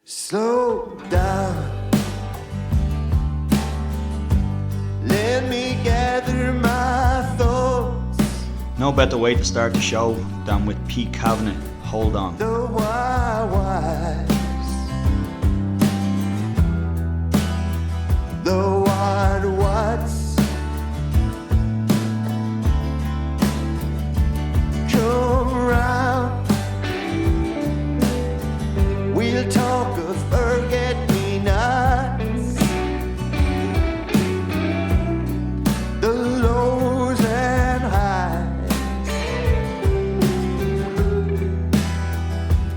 Slow down, let me gather my thoughts. No better way to start the show than with Pete Kavanagh, Hold On. The wise, the wide what's come round. We'll talk of forget-me-nots, the lows and highs,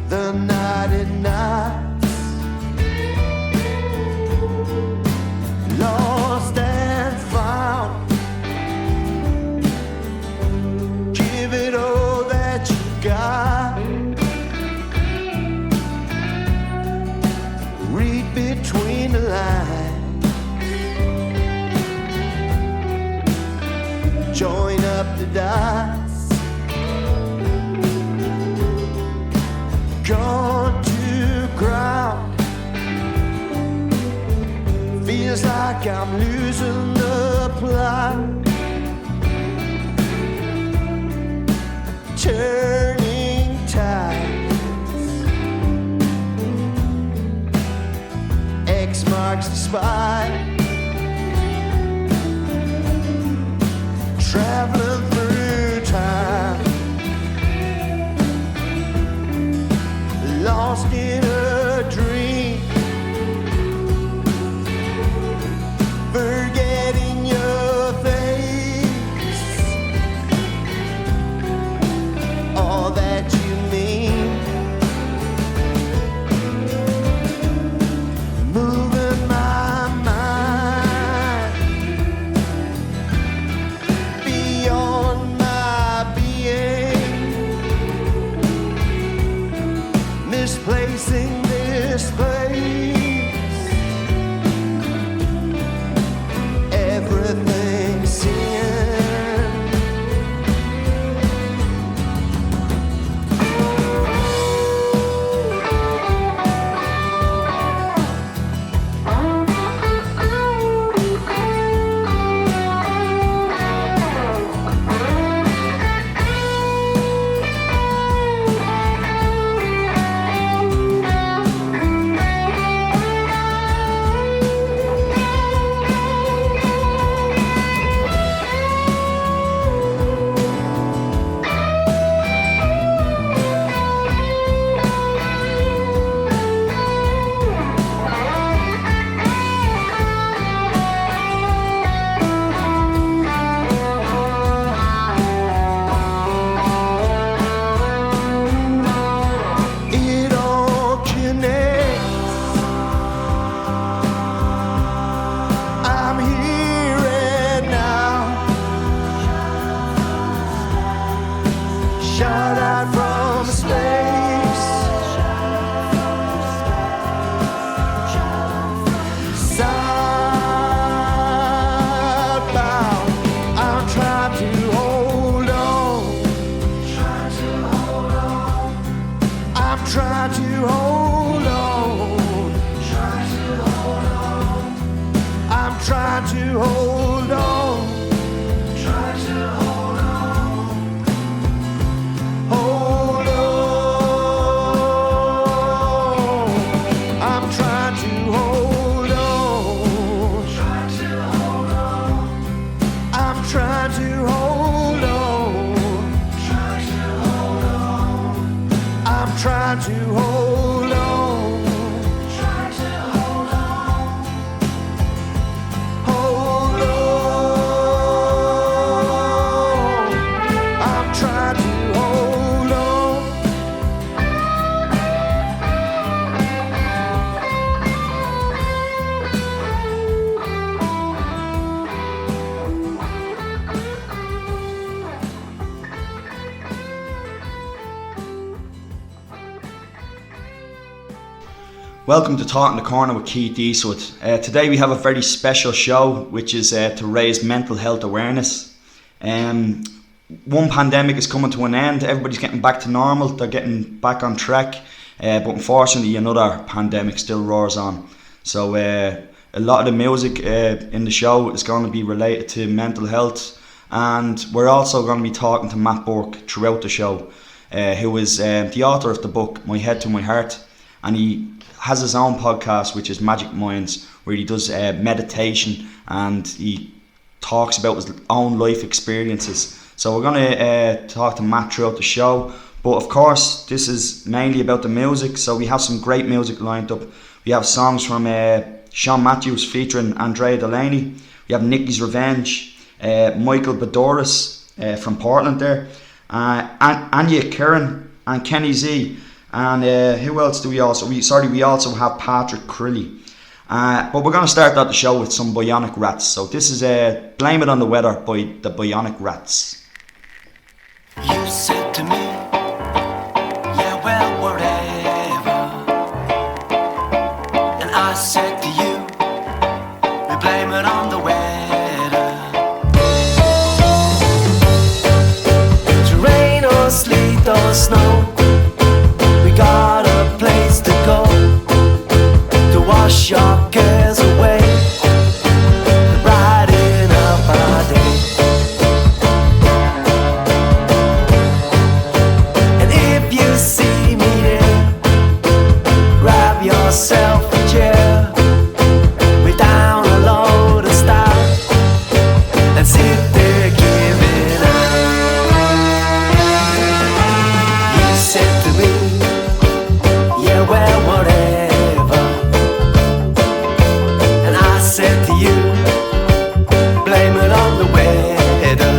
the knotted knots, lost and found. Give it all that you got. Read between the lines. Join up the dots. Gone to ground. Feels like I'm losing the plot. Turning tides. X marks the spot. Traveling through time. Lost in a dream. Forgetting your face. All that you mean. Moving my mind beyond my being. Misplacing this place. Everything seeing. It all connects. I'm here and now. Shot out from space. Southbound. I'm trying to hold on. I'm trying to hold on. I'm trying to hold on. Hold on. I'm trying to hold on. I'm trying to hold on. I'm trying to hold on. Hold on. I'm trying to hold on. Welcome to Thought in the Corner with Keith Eastwood. Today we have a very special show, which is to raise mental health awareness. One pandemic is coming to an end. Everybody's getting back to normal. They're getting back on track. but unfortunately another pandemic still roars on. So a lot of the music in the show is going to be related to mental health, and we're also going to be talking to Matt Burke throughout the show, who is the author of the book My Head to My Heart, and he has his own podcast which is Magic Minds, where he does meditation and he talks about his own life experiences. So we're going to talk to Matt throughout the show, but of course this is mainly about the music, so we have some great music lined up. We have songs from Sean Mathews featuring Andrea Delaney. We have Nikki's Revenge, Michael Boudouris from Portland there, Anya Karin and Kenny Z, and who else do we also? We also have Patrick Crilly. But we're going to start out the show with some Bionic Rats. So this is Blame It on the Weather by the Bionic Rats. You said to me, yeah, well, whatever. And I said to you, we blame it on the weather. To rain or sleet or snow, we got a place to go to wash your cares away, to brighten up our day. And if you see me there, grab yourself a chair. We're down a load of stars and sit there giving up. You said to me, yeah, well, whatever. And I said to you, blame it on the weather.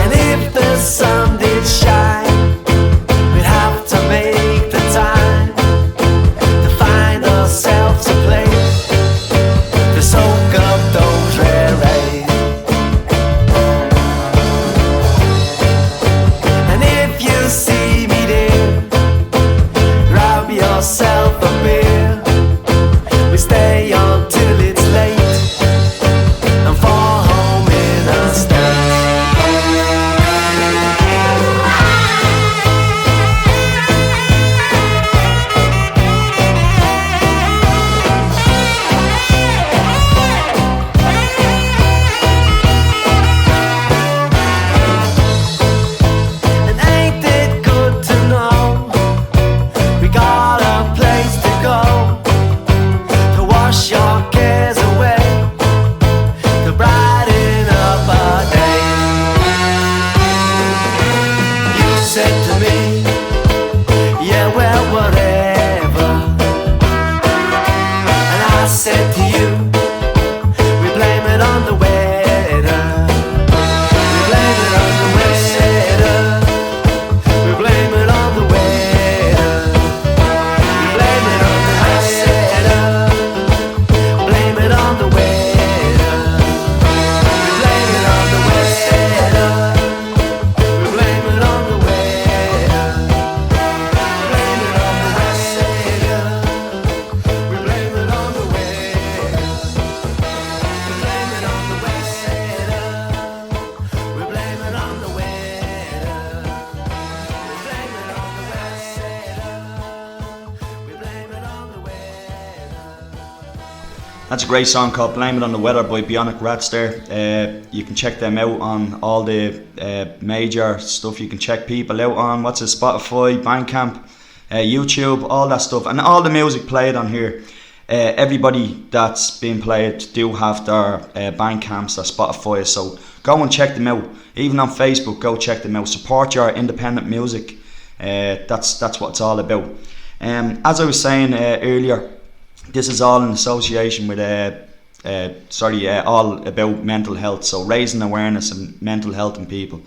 And if the sun did shine, we'd have to make the time to find ourselves a place to soak up those rare rays. And if you see me there, grab yourself a beer. We stay until it's late and fall home in a state. And ain't it good to know we got a place to go to wash your cares away, to brighten up our day. You said to me, yeah, well, whatever. And I said to you, we blame it on the weather. We blame it on the weather. We blame it on the weather. We blame it on the weather. Blame it on the weather. We blame it on the weather. We blame it on the weather. Blame it on the weather. We blame it on the weather. We blame it on the weather. We blame it on the weather. We blame it on the weather. We blame it on the weather. That's a great song called Blame It on the Weather by Bionic Rats there. You can check them out on all the major stuff. You can check people out on Spotify, Bandcamp, YouTube, all that stuff, and all the music played on here. Everybody that's been played do have their Bandcamps, their Spotify, so go and check them out. Even on Facebook, go check them out. Support your independent music. That's what it's all about. As I was saying earlier, this is all in association with all about mental health, so raising awareness of mental health in people.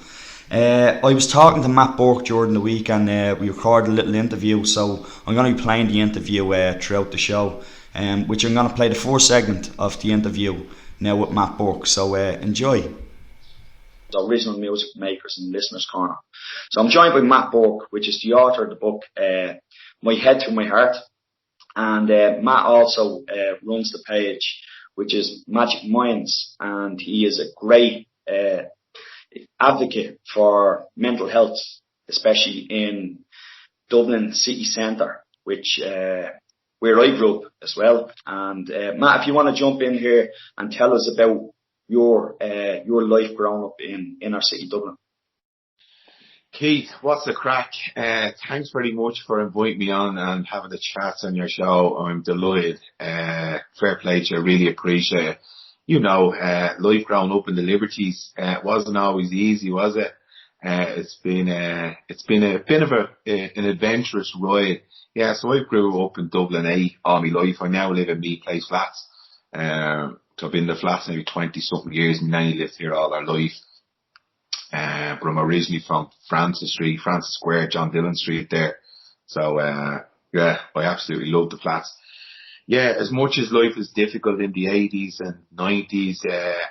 I was talking to Matt Burke during the week, and we recorded a little interview, so I'm going to be playing the interview throughout the show, which I'm going to play the first segment of the interview now with Matt Burke, so enjoy. Original music makers and listeners corner. So I'm joined by Matt Burke, which is the author of the book My Head to My Heart, and Matt also runs the page which is Magic Minds, and he is a great advocate for mental health, especially in Dublin city centre, which where I grew up as well. And Matt, if you want to jump in here and tell us about your life growing up in inner city Dublin. Keith, what's the crack? Thanks very much for inviting me on and having the chats on your show. I'm delighted. Fair play to you. I really appreciate it. You know, life growing up in the Liberties wasn't always easy, was it? It's been a bit of an adventurous ride. Yeah, so I grew up in Dublin all my life. I now live in Meath Place Flats. So I've been in the flats maybe 20 something years, and nanny lived here all our life. But I'm originally from Francis Square, John Dillon Street there. So, yeah, I absolutely love the flats. Yeah, as much as life was difficult in the 80s and 90s,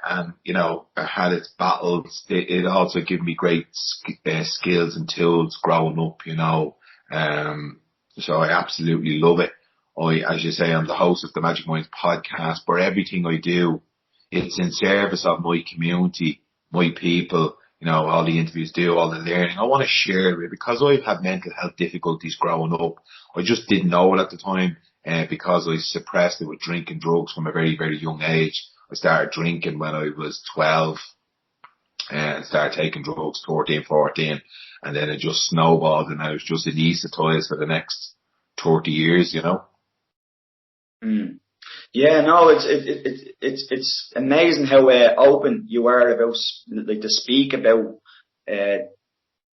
and, you know, it had its battles, it also gave me great skills and tools growing up, you know. So I absolutely love it. As you say, I'm the host of the Magic Minds podcast, but everything I do, it's in service of my community, my people, you know, all the interviews do, all the learning. I want to share it because I've had mental health difficulties growing up. I just didn't know it at the time because I suppressed it with drinking drugs from a very, very young age. I started drinking when I was 12 and started taking drugs 13, 14. And then it just snowballed and I was just anaesthetized for the next 30 years, you know. Mm. Yeah, no, it's amazing how open you are about, like, to speak about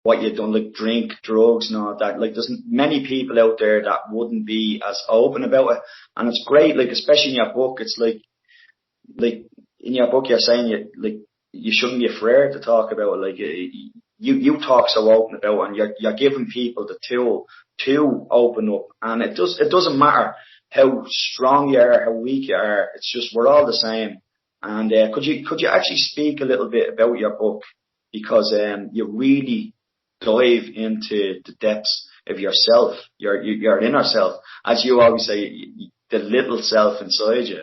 what you've done, like drink, drugs, and all that. Like, there's many people out there that wouldn't be as open about it, and it's great. Like, especially in your book, it's like in your book, you're saying you shouldn't be afraid to talk about it. Like, you talk so open about it, and you're giving people the tool to open up, and it doesn't matter how strong you are, how weak you are. It's just we're all the same. And could you actually speak a little bit about your book, because you really dive into the depths of yourself, your inner self, as you always say, the little self inside you.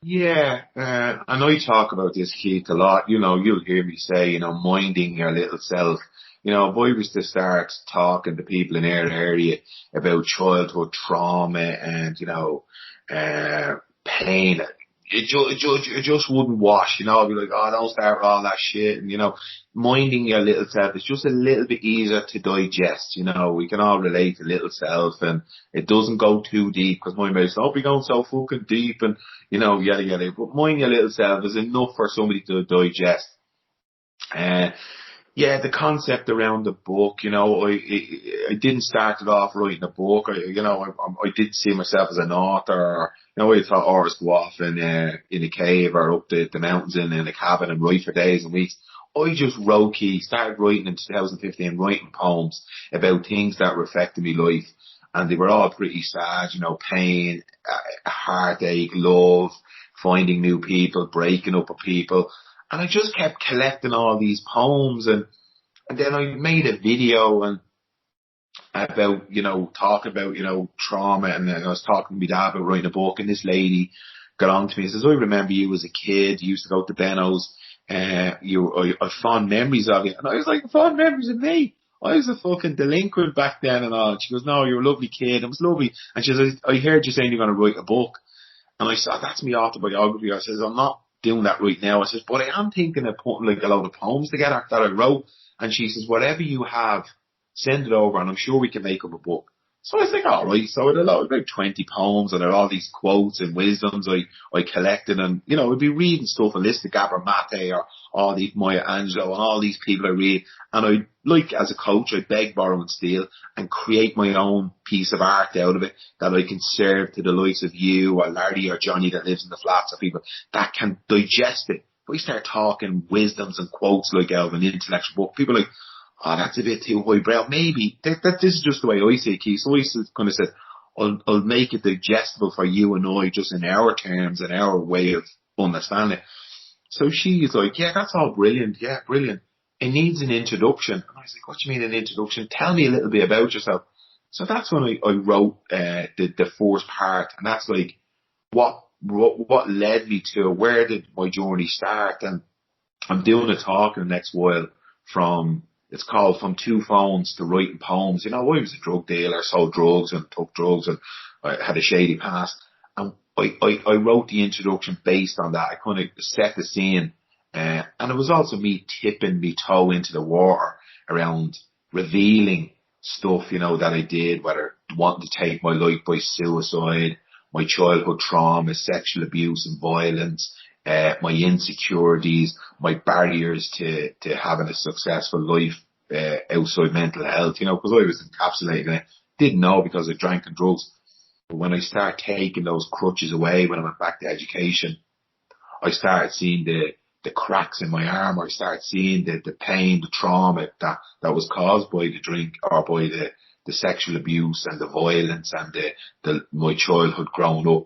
Yeah, and I talk about this, Keith, a lot. You know, you'll hear me say, you know, minding your little self. You know, if I was to start talking to people in our area about childhood trauma and, you know, pain, it just wouldn't wash, you know. I'd be like, oh, don't start with all that shit. And, you know, minding your little self is just a little bit easier to digest, you know. We can all relate to little self and it doesn't go too deep because my mates don't be going so fucking deep and, you know, yada yada. But mind your little self is enough for somebody to digest. Yeah, the concept around the book, you know, I didn't start it off writing a book. I didn't see myself as an author. Or, you know, I thought authors go off in a cave or up the mountains in a cabin and write for days and weeks. I just started writing in 2015, writing poems about things that were affecting my life. And they were all pretty sad, you know, pain, heartache, love, finding new people, breaking up with people. And I just kept collecting all these poems and then I made a video and about, you know, talking about, you know, trauma, and I was talking to my dad about writing a book, and this lady got on to me and says, I remember you as a kid, you used to go to Benno's, I fond memories of you. And I was like, fond memories of me? I was a fucking delinquent back then and all. And she goes, no, you're a lovely kid. It was lovely. And she says, I heard you saying you're going to write a book. And I said, that's my autobiography. I says, I'm not doing that right now. I says, but I am thinking of putting like a load of poems together that I wrote. And she says, whatever you have, send it over and I'm sure we can make up a book. So I was like, all right. So I had about 20 poems and all these quotes and wisdoms I collected, and, you know, I'd be reading stuff, Alyssa Gabor Mate or all these Maya Angelou and all these people I read. And I, like, as a coach, I beg, borrow and steal and create my own piece of art out of it that I can serve to the likes of you or Larry or Johnny that lives in the flats, or people that can digest it. If we start talking wisdoms and quotes like out of an intellectual book, people are like, oh, that's a bit too highbrow. Maybe this is just the way I see it, Keith. So I kind of said, I'll make it digestible for you and I, just in our terms and our way of understanding it. So she's like, yeah, that's all brilliant. Yeah, brilliant. It needs an introduction. And I was like, what do you mean an introduction? Tell me a little bit about yourself. So that's when I wrote the first part, and that's like what led me to, where did my journey start? And I'm doing a talk in the next while from it's called From Two Phones to Writing Poems. You know, I was a drug dealer, sold drugs and took drugs, and I had a shady past. And I wrote the introduction based on that. I kind of set the scene. And it was also me tipping my toe into the water around revealing stuff, you know, that I did, whether wanting to take my life by suicide, my childhood trauma, sexual abuse and violence, my insecurities, my barriers to having a successful life outside mental health, you know, because I was encapsulated in it. Didn't know because I drank and drugs. But when I started taking those crutches away, when I went back to education, I started seeing the cracks in my arm. I started seeing the pain, the trauma that was caused by the drink or by the sexual abuse and the violence and my childhood growing up.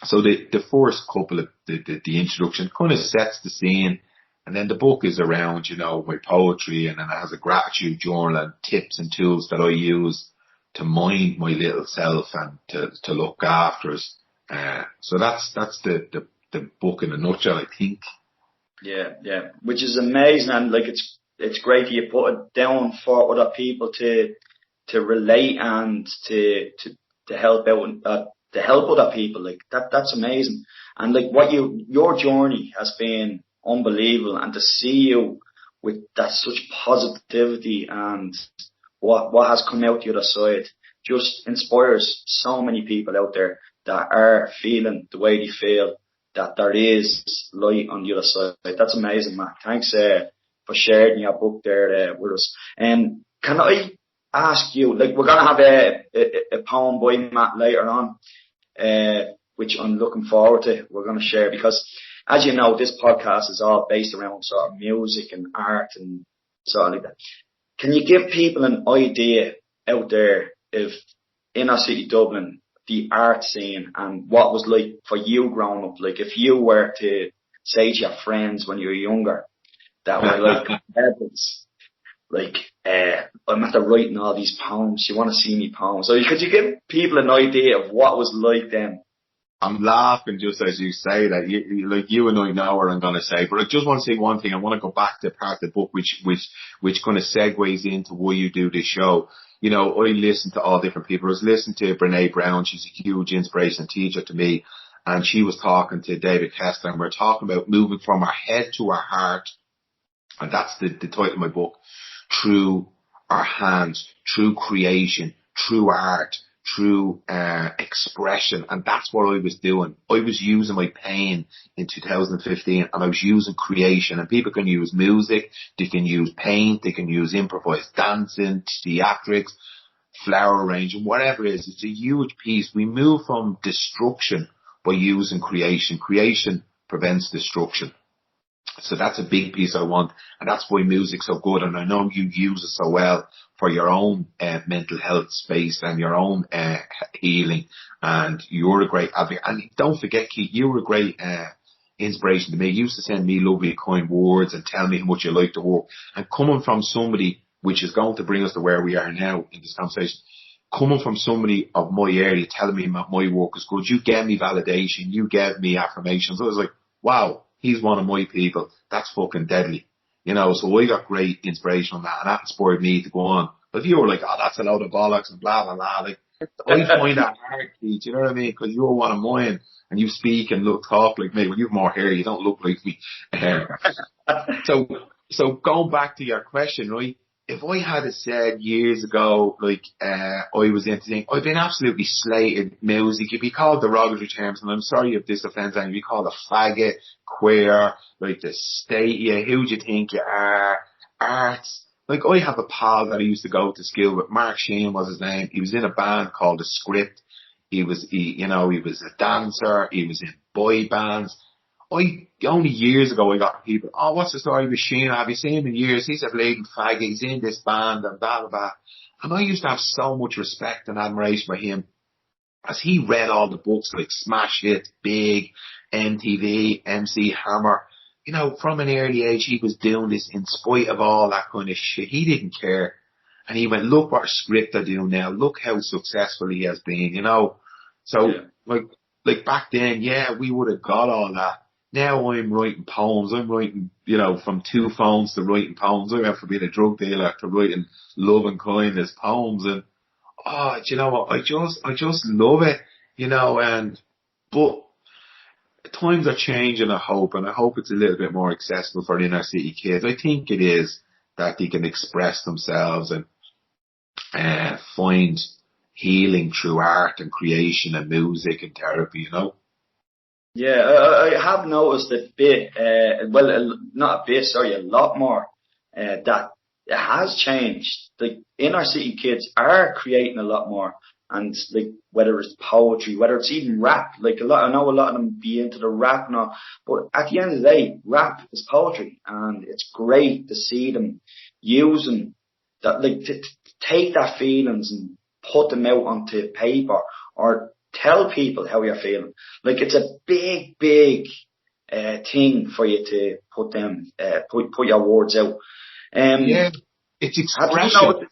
So the first couple of the introduction kind of sets the scene, and then the book is around, you know, my poetry, and then it has a gratitude journal and tips and tools that I use to mind my little self and to look after us. So that's the book in a nutshell, I think. Yeah, which is amazing, and like it's great that you put it down for other people to relate and to help out, to help other people. Like that's amazing. And like your journey has been unbelievable, and to see you with that such positivity and what has come out the other side just inspires so many people out there that are feeling the way they feel, that there is light on the other side. That's amazing, Matt. Thanks for sharing your book there with us. And can I ask you, like, we're going to have a poem by Matt later on, which I'm looking forward to. We're going to share, because, as you know, this podcast is all based around sort of music and art and sort of like that. Can you give people an idea out there of inner city Dublin, the art scene, and what was like for you growing up? Like, if you were to say to your friends when you were younger that were like rebels, like, I'm after writing all these poems, you want to see me poems. So could you give people an idea of what was like then? I'm laughing just as you say that. You and I know what I'm going to say, but I just want to say one thing. I want to go back to part of the book which kind of segues into why you do this show. You know, I listen to all different people. I was listening to Brene Brown. She's a huge inspiration and teacher to me. And she was talking to David Kessler, and we're talking about moving from our head to our heart. And that's the title of my book. Through our hands, through creation, through art, through expression. And that's what I was doing. I was using my pain in 2015, and I was using creation. And people can use music, they can use paint, they can use improvised dancing, theatrics, flower arranging, whatever it is. It's a huge piece. We move from destruction by using creation. Creation prevents destruction. So that's a big piece I want, and that's why music's so good. And I know you use it so well for your own mental health space and your own healing. And you're a great advocate. And don't forget, Keith, you were a great inspiration to me. You used to send me lovely, kind words and tell me how much you like the work. And coming from somebody, which is going to bring us to where we are now in this conversation, coming from somebody of my area telling me my work is good, you gave me validation, you gave me affirmations. I was like, wow. He's one of my people. That's fucking deadly. You know, so I got great inspiration from that, and that inspired me to go on. But if you were like, oh, that's a load of bollocks and blah, blah, blah, like, I find that hard, Keith, you know what I mean? Because you're one of mine, and you speak and talk like me. When you have more hair, you don't look like me. So going back to your question, right? If I had said years ago, like, I was into things, I've been absolutely slated music. You'd be called derogatory terms, and I'm sorry if this offends anyone. You'd be called a faggot, queer, like the state, who do you think you are? Arts. Like, I have a pal that I used to go to school with, Mark Sheen was his name. He was in a band called The Script. He was a dancer. He was in boy bands. Only years ago I got people, oh, what's the story with Sheen? Have you seen him in years? He's a bleeding faggot. He's in this band and blah, blah, blah. And I used to have so much respect and admiration for him as he read all the books like Smash Hit, Big, MTV, MC Hammer. You know, from an early age, he was doing this in spite of all that kind of shit. He didn't care. And he went, look what Script are doing now. Look how successful he has been, you know. So, like back then, yeah, we would have got all that. now I'm writing poems. I'm writing, you know, from 2 phones to writing poems. I went from being a drug dealer to writing love and kindness poems. And, do you know what? I just love it, you know, but times are changing, I hope, and I hope it's a little bit more accessible for inner city kids. I think it is, that they can express themselves and find healing through art and creation and music and therapy, you know. Yeah, I have noticed a bit, not a bit, sorry, a lot more, that it has changed. The inner city kids are creating a lot more. And like, whether it's poetry, whether it's even rap, like I know a lot of them be into the rap now, but at the end of the day, rap is poetry, and it's great to see them using that, like, to take their feelings and put them out onto paper, or tell people how you're feeling. Like, it's a big, big thing for you to put your words out. Yeah, it's expression.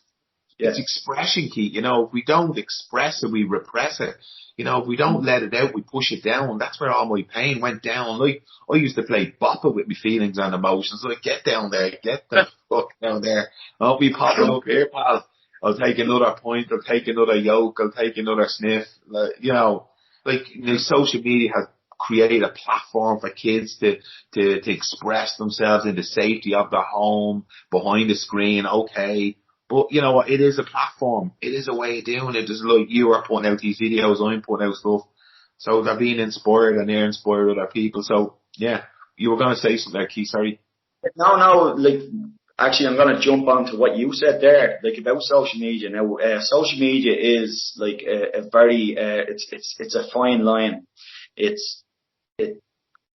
Yeah. It's expression, Keith. You know, if we don't express it, we repress it. You know, if we don't let it out, we push it down. That's where all my pain went down. Like, I used to play bopper with my feelings and emotions. Like, get down there, get the fuck down there. I'll be popping up here, pal. I'll take another point, I'll take another yoke, I'll take another sniff. Like, you know, social media has created a platform for kids to express themselves in the safety of their home, behind the screen, okay. But you know what? It is a platform. It is a way of doing it. Just like you are putting out these videos, I'm putting out stuff. So they're being inspired and they're inspired other people. So yeah, you were going to say something there, Keith, sorry. No, like, actually I'm going to jump on to what you said there, like, about social media. Now, social media is like a very, it's a fine line. It's a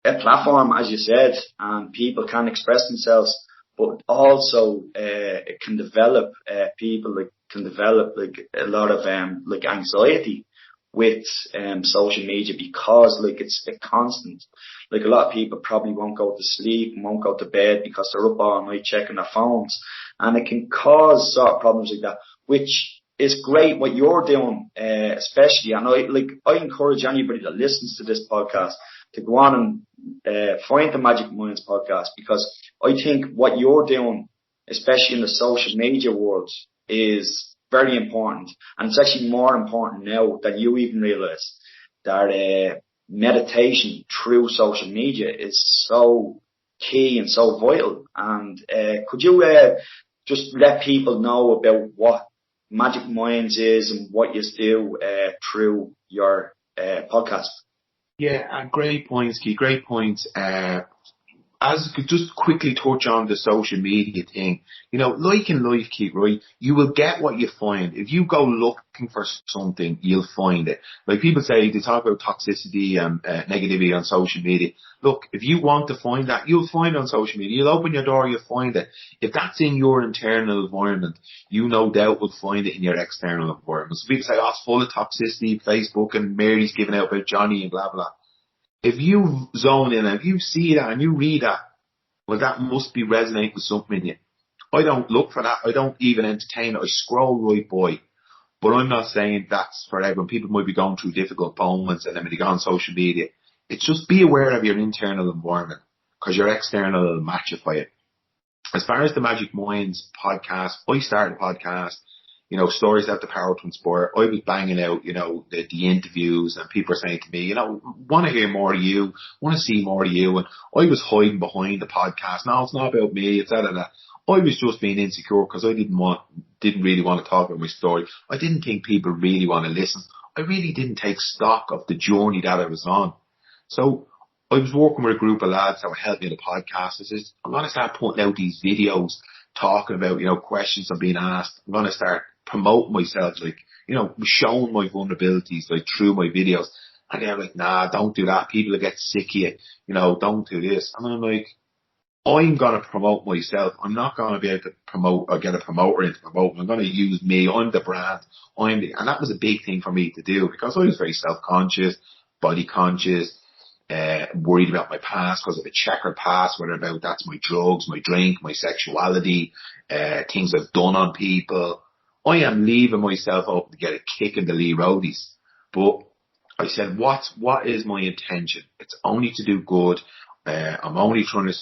platform, as you said, and people can express themselves. But also, it can develop, like a lot of, like, anxiety with, social media, because, like, it's a constant. Like, a lot of people probably won't go to sleep and won't go to bed because they're up all night checking their phones. And it can cause sort of problems like that, which is great what you're doing, especially. And I encourage anybody that listens to this podcast to go on and find the Magic Minds podcast, because I think what you're doing, especially in the social media world, is very important. And it's actually more important now than you even realise, that meditation through social media is so key and so vital. And could you just let people know about what Magic Minds is and what you do through your podcast? Yeah, and great points, Keith. Great points. As I could just quickly touch on the social media thing, you know, like in life, Keith, right? You will get what you find. If you go looking for something, you'll find it. Like people say, they talk about toxicity and negativity on social media. Look, if you want to find that, you'll find it on social media. You'll open your door, you'll find it. If that's in your internal environment, you no doubt will find it in your external environment. So people say, oh, it's full of toxicity, Facebook, and Mary's giving out about Johnny and blah, blah. If you zone in and if you see that and you read that, well, that must be resonating with something in you. I don't look for that. I don't even entertain it. I scroll right by. But I'm not saying that's for everyone. People might be going through difficult moments and then when they go on social media, it's just be aware of your internal environment, because your external will matchify it. As far as the Magic Minds podcast, I started a podcast, you know, stories that have the power to inspire. I was banging out, you know, the interviews, and people are saying to me, you know, want to hear more of you, want to see more of you. And I was hiding behind the podcast. No, it's not about me. It's that. I was just being insecure because I didn't really want to talk about my story. I didn't think people really want to listen. I really didn't take stock of the journey that I was on. So I was working with a group of lads that were helping me in the podcast. I said, I'm going to start putting out these videos talking about, you know, questions I'm being asked. I'm going to start promoting myself, like, you know, showing my vulnerabilities, like, through my videos. And they're like, nah, don't do that. People will get sick of you. You know, don't do this. And I'm like, I'm going to promote myself. I'm not going to be able to promote or get a promoter in to promote. I'm going to use me. I'm the brand. And that was a big thing for me to do, because I was very self-conscious, body conscious, worried about my past because of a checkered past, whether about that's my drugs, my drink, my sexuality, things I've done on people. I am leaving myself up to get a kick in the Lee Roadies. But I said, what is my intention? It's only to do good. I'm only trying to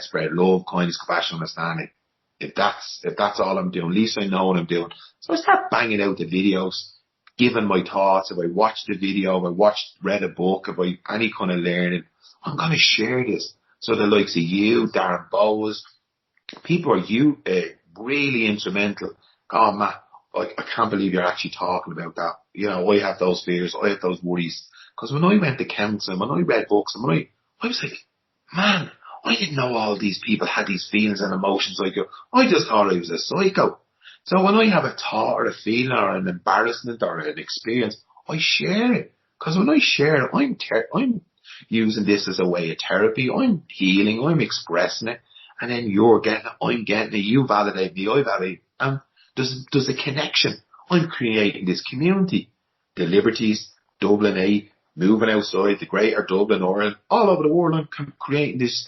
spread love, kindness, compassion, understanding. If that's all I'm doing, at least I know what I'm doing. So I start banging out the videos, giving my thoughts. If I watched the video, if I read a book, if I any kind of learning, I'm going to share this. So the likes of you, Darren Bowes, people are really instrumental. Oh, Matt, I can't believe you're actually talking about that. You know, I have those fears, I have those worries. Because when I went to counselling, when I read books, and I was like, man, I didn't know all these people had these feelings and emotions like you. I just thought I was a psycho. So when I have a thought or a feeling or an embarrassment or an experience, I share it. Because when I share it, I'm using this as a way of therapy. I'm healing. I'm expressing it. And then you're getting it. I'm getting it. You validate me. I validate. And there's a connection. I'm creating this community. The Liberties, Dublin 8, moving outside, the Greater Dublin, Ireland, all over the world. I'm creating this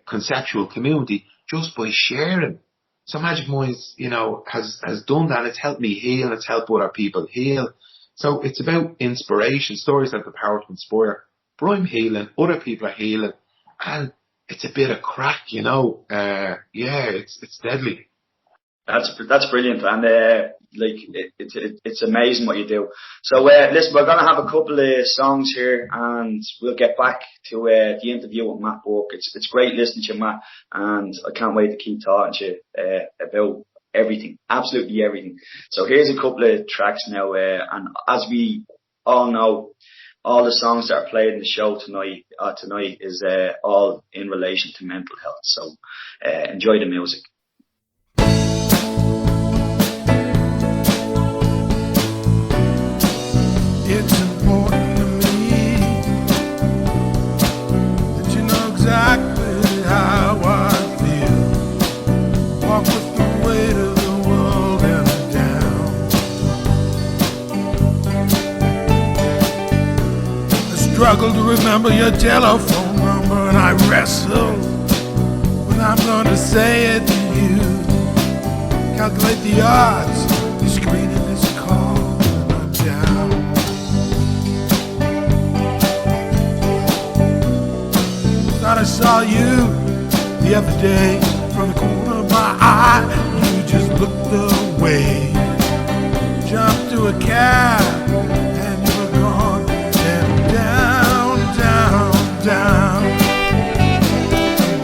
conceptual community just by sharing. So Magic Minds, you know, has done that. It's helped me heal. It's helped other people heal. So it's about inspiration. Stories have the power to inspire. But I'm healing. Other people are healing. And it's a bit of crack, you know. It's deadly. That's brilliant, and it's amazing what you do. So listen, we're gonna have a couple of songs here, and we'll get back to the interview with Matt Burke. It's great listening to you, Matt, and I can't wait to keep talking to you about everything, absolutely everything. So here's a couple of tracks now, and as we all know, all the songs that are played in the show tonight is all in relation to mental health. So enjoy the music. It's important to me that you know exactly how I feel. Walk with the weight of the world and down. I struggle to remember your telephone number, and I wrestle when I'm going to say it to you. Calculate the odds, the screen in this call, and I'm down. Thought I saw you the other day from the corner of my eye. You just looked away. Jumped to a cab and you were gone. And down, down, down,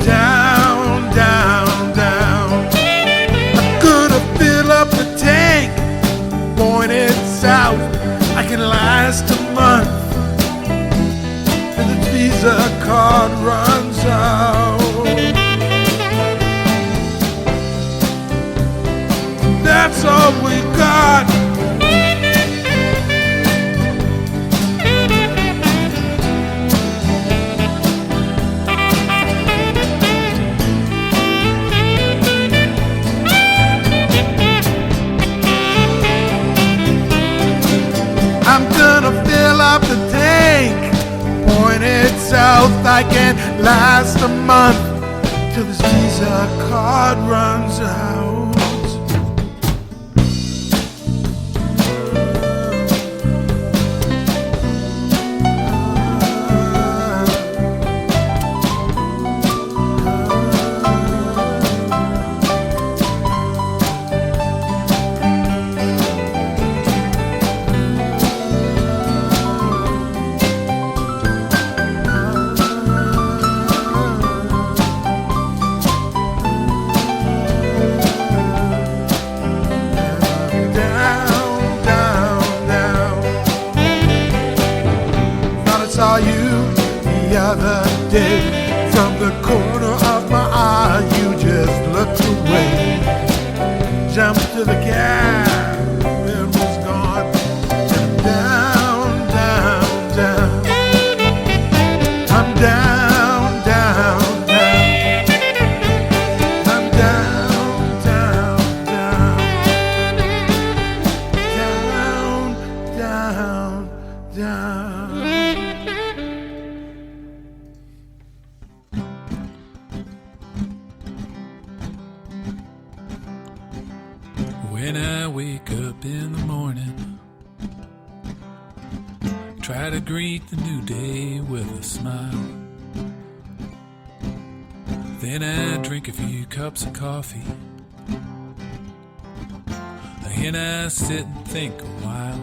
down, down, down. I could have filled up the tank, pointed south. I can last a month. Visa card runs out. That's all we got. I'm gonna fill up the tank, pointed south. I can last a month till this Visa card runs out. From the corner of my eye, you just looked away. Jumped to the cab, it was gone. And down, down, down. I'm down, down, down. I'm down, down, down. Down, down, down. When I wake up in the morning, Try to greet the new day with a smile. Then I drink a few cups of coffee. And I sit and think a while.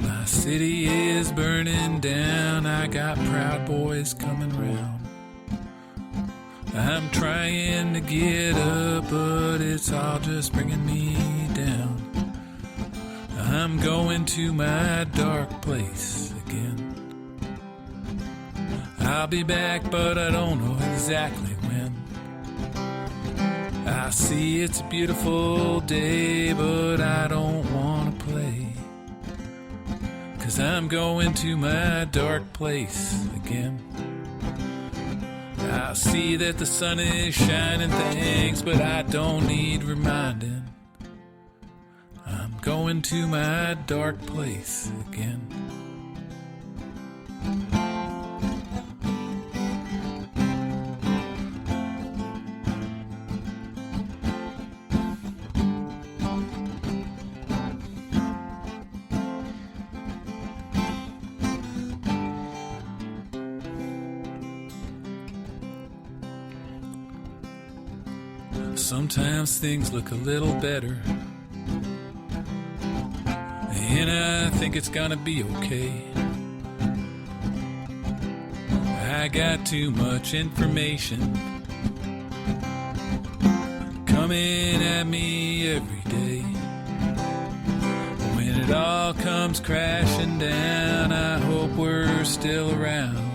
My city is burning down. I got proud boys coming round. I'm trying to get up, but it's all just bringing me down. I'm going to my dark place again. I'll be back, but I don't know exactly when. I see it's a beautiful day, but I don't want to play. 'Cause I'm going to my dark place again. I see that the sun is shining, thanks, but I don't need reminding. I'm going to my dark place again. Sometimes things look a little better, and I think it's gonna be okay. I got too much information coming at me every day. When it all comes crashing down, I hope we're still around.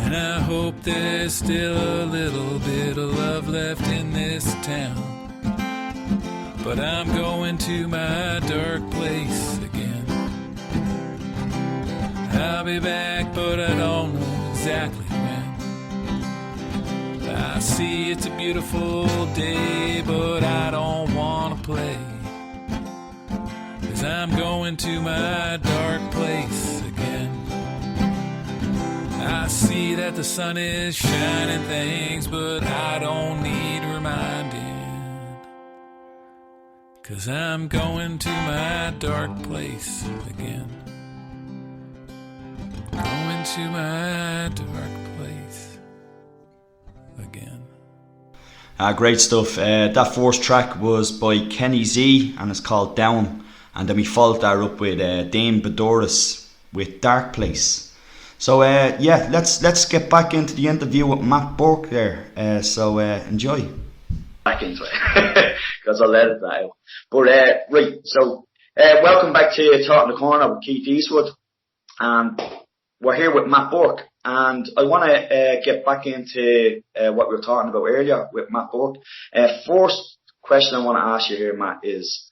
And I hope there's still a little bit of love left in this town. But I'm going to my dark place again. I'll be back, but I don't know exactly when. I see it's a beautiful day, but I don't want to play. 'Cause I'm going to my dark place again. I see that the sun is shining, thanks, but I don't need reminding. 'Cause I'm going to my dark place again. Going to my dark place again. Great stuff. That first track was by Kenny Z and it's called Down. And then we followed that up with Dame Boudouris with Dark Place. So yeah, let's get back into the interview with Matt Burke there. So enjoy. Back into it because I let it out. But right, so welcome back to Talking the Corner with Keith Eastwood, and we're here with Matt Burke. And I want to get back into what we were talking about earlier with Matt Burke. First question I want to ask you here, Matt, is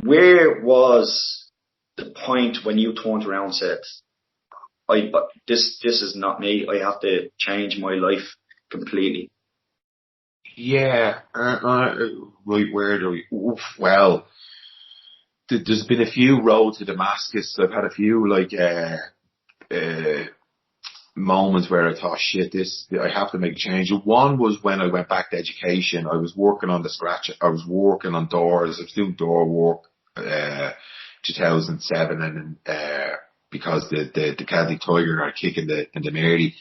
where was the point when you turned around and said, this is not me, I have to change my life completely? Yeah, right, where do we? Well, there's been a few roads to Damascus. I've had a few moments where I thought, shit, I have to make a change. One was when I went back to education. I was working on the scratch. I was working on doors. I was doing door work, 2007, and because the Celtic Tiger are kicking in the Mary,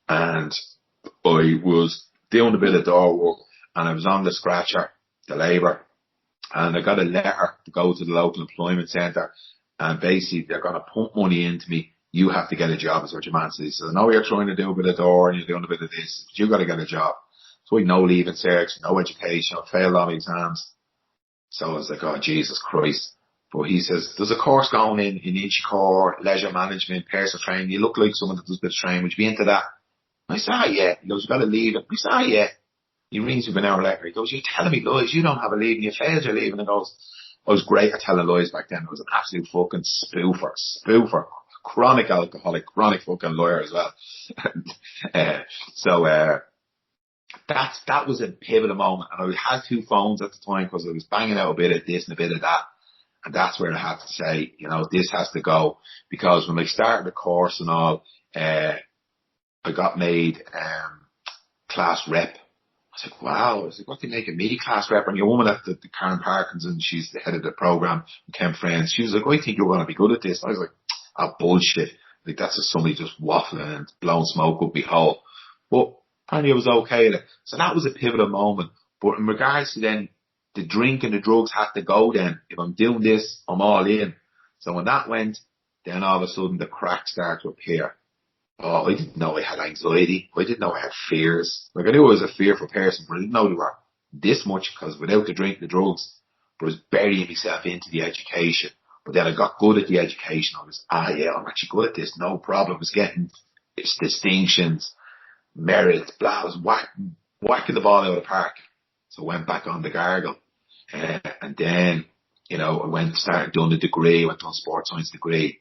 and I was doing a bit of door work, and I was on the scratcher, the labour, and I got a letter to go to the local employment centre, and basically they're going to pump money into me. You have to get a job, is what your man says. He says, I know you're trying to do a bit of door and you're doing a bit of this, but you got to get a job. So I had no leaving cert, no education, I failed all my exams. So I was like, oh, Jesus Christ. But he says, there's a course going in Inchicore, leisure management, personal training. You look like someone that does a bit of training. Would you be into that? I said, oh, yeah. He goes, you got to leave it. I said, oh, yeah. He rings me an hour later. He goes, you're telling me lies. You don't have a leave and you failed your leave. And he goes, I was great at telling lies back then. I was an absolute fucking spoofer. Chronic alcoholic, chronic fucking lawyer as well. That was a pivotal moment. And I had two phones at the time because I was banging out a bit of this and a bit of that. And that's where I had to say, this has to go. Because when I started the course and all, I got made class rep. was like, wow. I was like, what do you make of me, class rep? And your woman at the Karen Parkinson, she's the head of the program, Ken Friends. She was like, I think you're going to be good at this. And I was like, oh, bullshit. Like, that's just somebody just waffling and blowing smoke up my hole. But apparently I was okay at it. So that was a pivotal moment. But in regards to then, the drink and the drugs had to go then. If I'm doing this, I'm all in. So when that went, then all of a sudden the cracks started to appear. Oh, I didn't know I had anxiety. I didn't know I had fears. Like, I knew I was a fearful person, but I didn't know they were this much, because without the drink and the drugs, I was burying myself into the education. But then I got good at the education. I was, yeah, I'm actually good at this. No problem. I was getting distinctions, merits, blah. I was whacking the ball out of the park. So I went back on the gargle. And then, you know, I started doing the degree, went on sports science degree.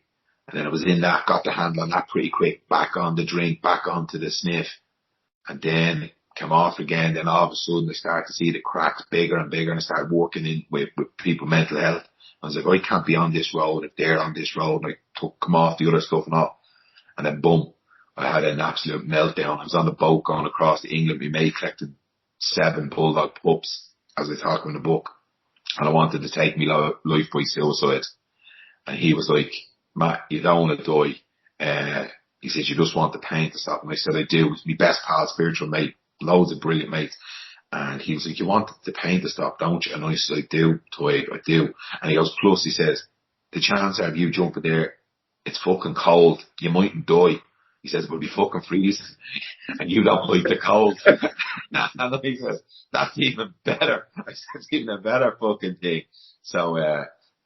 And then I was in that, got the handle on that pretty quick, back on the drink, back onto the sniff. And then came off again. Then all of a sudden I started to see the cracks bigger and bigger, and I started working in with people, mental health. I was like, I can't be on this road if they're on this road. And I come off the other stuff and all. And then boom, I had an absolute meltdown. I was on the boat going across to England. My mate collected 7 bulldog pups, as I talk in the book. And I wanted to take my life by suicide. And he was like, Matt, you don't want to die. He says, you just want the pain to stop. And I said, I do. It's my best pal, spiritual mate, loads of brilliant mates. And he was like, you want the pain to stop, don't you? And I said, I do, Toy, I do. And he goes, plus, he says, the chance of you jumping there, it's fucking cold. You mightn't die. He says, we'll be fucking freezing. And you don't like the cold. And he says, that's even better. I said, it's even a better fucking thing. So,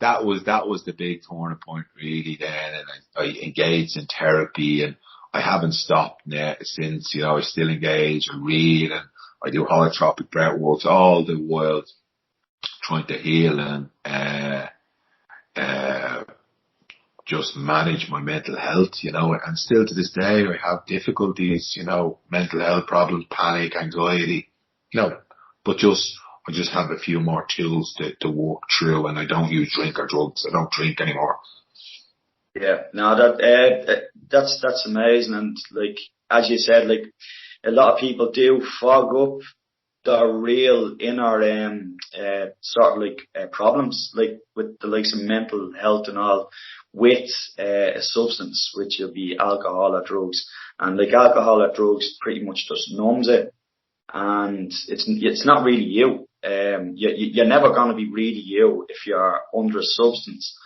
that was the big turning point really then. And I engaged in therapy, and I haven't stopped since, you know, I still engage, I read, and I do holotropic breath works all the while trying to heal and, just manage my mental health, you know, and still to this day I have difficulties, you know, mental health problems, panic, anxiety, you know, but I just have a few more tools to work through, and I don't use drink or drugs. I don't drink anymore. Yeah, no, that's amazing. And like, as you said, like, a lot of people do fog up the real inner sort of like problems, like with the likes of mental health and all, with a substance, which will be alcohol or drugs. And like, alcohol or drugs pretty much just numbs it, and it's not really you. You're never going to be really you if you're under a substance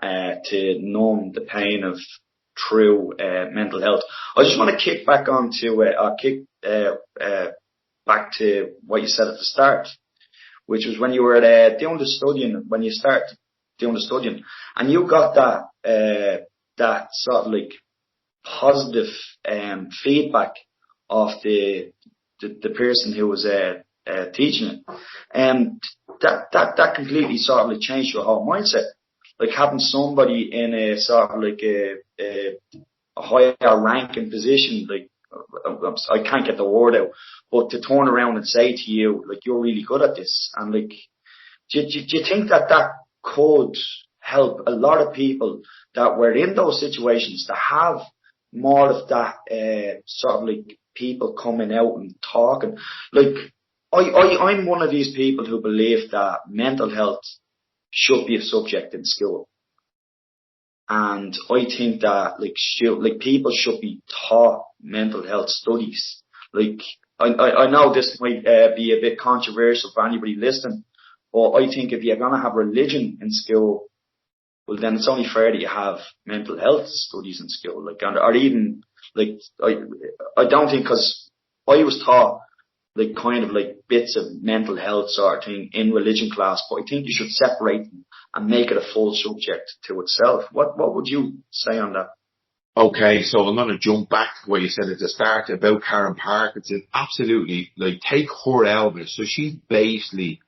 to numb the pain of true mental health. I just want to kick back on to back to what you said at the start, which was when you were doing the studying, when you started doing the studying, and you got that sort of like positive feedback of the person who was teaching it, and that completely sort of like changed your whole mindset. Like, having somebody in a sort of like a higher ranking position, like, I can't get the word out, but to turn around and say to you, like, you're really good at this, and like, do you think that could help a lot of people that were in those situations to have more of that sort of like people coming out and talking? Like, I'm one of these people who believe that mental health should be a subject in school, and I think that like people should be taught mental health studies. Like, I know this might be a bit controversial for anybody listening, but I think if you're gonna have religion in school, well, then it's only fair that you have mental health studies in school. Like, or even like, I don't think, because I was taught like kind of like bits of mental health sort of thing in religion class, but I think you should separate them and make it a full subject to itself. What would you say on that? Okay, so I'm going to jump back to what you said at the start about Karen Parkinson. Absolutely, like, take her out of it. So she's basically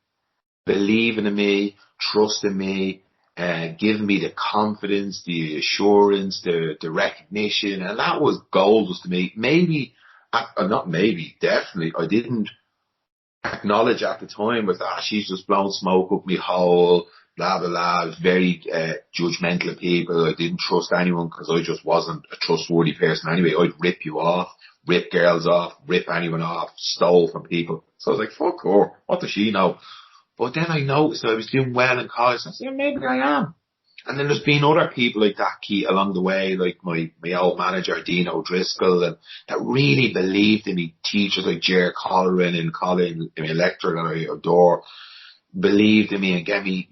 believing in me, trusting me, giving me the confidence, the assurance, the recognition, and that was gold to me. Definitely, I didn't acknowledge at the time was she's just blown smoke up me hole, blah blah blah. I was very judgmental of people. I didn't trust anyone because I just wasn't a trustworthy person anyway. I'd rip you off, rip girls off, rip anyone off, stole from people. So I was like, fuck her, what does she know? But then I noticed that I was doing well in college. I said, maybe I am. And then there's been other people like that, Keith, along the way, like my old manager, Dean O'Driscoll, and that really believed in me. Teachers like Jer Colleran in college, in my lecturer that I adore, believed in me and gave me,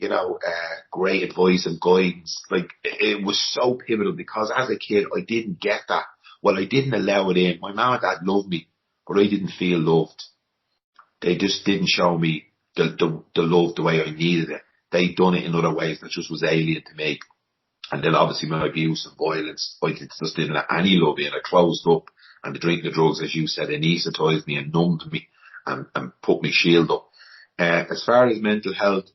great advice and guidance. Like, it was so pivotal because as a kid, I didn't get that. Well, I didn't allow it in. My mum and dad loved me, but I didn't feel loved. They just didn't show me the love the way I needed it. They'd done it in other ways that just was alien to me. And then obviously my abuse and violence, I just didn't let any love in. I closed up, and the drinking of drugs, as you said, anaesthetised me and numbed me and put me shield up. As far as mental health,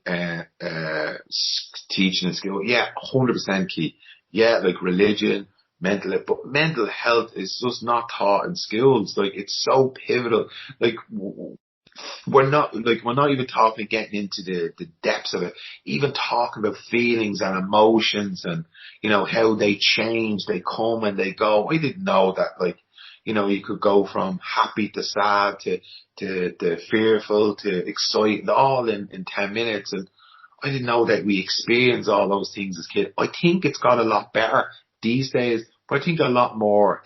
teaching and skill, 100% key. Yeah, like religion, mental health, but mental health is just not taught in schools. Like, it's so pivotal. Like, we're not even talking getting into the depths of it, even talking about feelings and emotions and, how they change, they come and they go. I didn't know that, you could go from happy to sad to fearful to excited all in 10 minutes. And I didn't know that we experience all those things as kids. I think it's got a lot better these days, but I think a lot more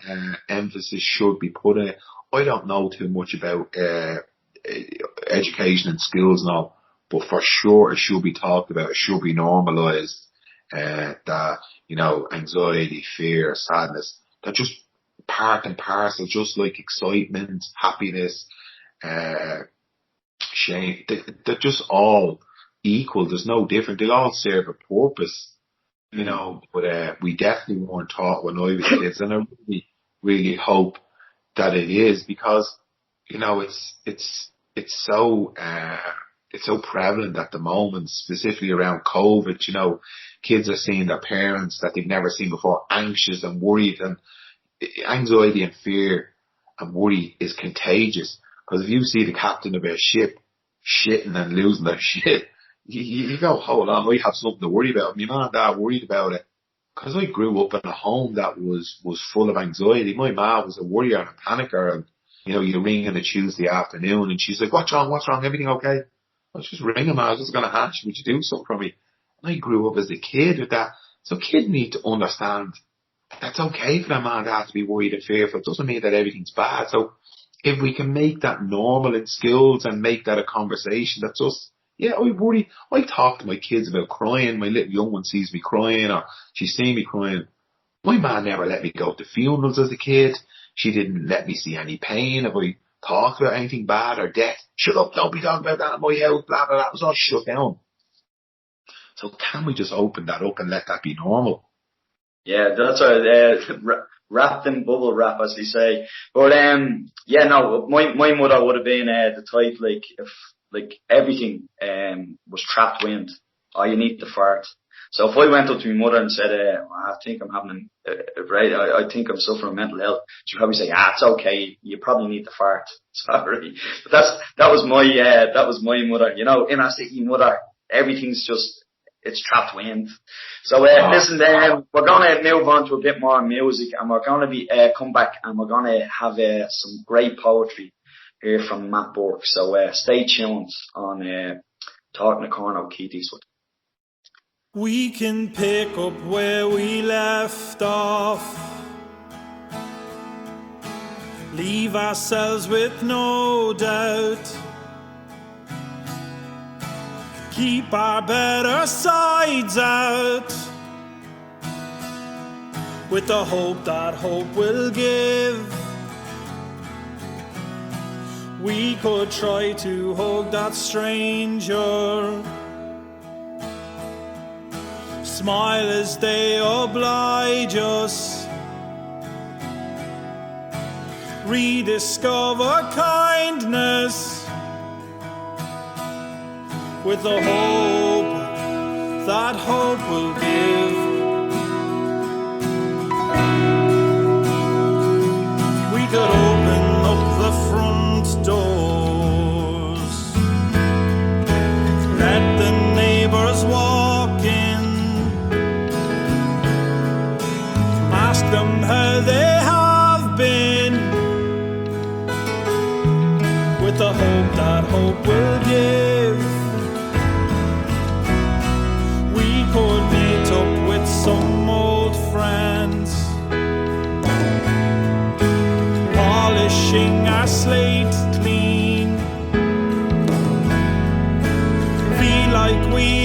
emphasis should be put in it. I don't know too much about education and schools now, but for sure it should be talked about. It should be normalised. That anxiety, fear, sadness, they're just part and parcel, just like excitement, happiness, shame. They're just all equal. There's no different. They all serve a purpose, But we definitely weren't taught when I was kids, and I really, really hope that it is, because it's so prevalent at the moment, specifically around COVID. Kids are seeing their parents that they've never seen before anxious and worried, and anxiety and fear and worry is contagious. Because if you see the captain of a ship shitting and losing their shit, you go, hold on, I have something to worry about. My mum and dad worried about it. Because I grew up in a home that was full of anxiety. My mom was a worrier and a panicker, and you ring on a Tuesday afternoon and she's like, what's wrong, everything okay? I was just ringing, I was just going to ask, would you do something for me? And I grew up as a kid with that. So kids need to understand that's okay for their mom and dad to be worried and fearful. It doesn't mean that everything's bad. So if we can make that normal in schools and make that a conversation, that's us. Yeah, I worry. I talk to my kids about crying. My little young one sees me crying, or she's seen me crying. My mom never let me go to funerals as a kid. She didn't let me see any pain. If I talked about anything bad or death, shut up, don't be talking about that in my house, blah, blah, blah. It was all shut down. So can we just open that up and let that be normal? Yeah, that's wrapped in bubble wrap, as they say. But my mother would have been the type, if everything was trapped wind. Oh, you need to fart. So if I went up to my mother and said, I think I'm having I think I'm suffering mental health, she'd probably say, it's okay, you probably need to fart. Sorry. But that was my mother, inner city mother. Everything's just, it's trapped wind. So listen, we're going to move on to a bit more music, and we're going to be come back and we're going to have some great poetry here from Matt Burke. So stay tuned on Talking the Corner with Keith Eastwood. We can pick up where we left off, leave ourselves with no doubt, keep our better sides out, with the hope that hope will give. We could try to hug that stranger, smile as they oblige us, rediscover kindness, with the hope that hope will give. We could open up the front doors, let the neighbors walk in, ask them how they have been,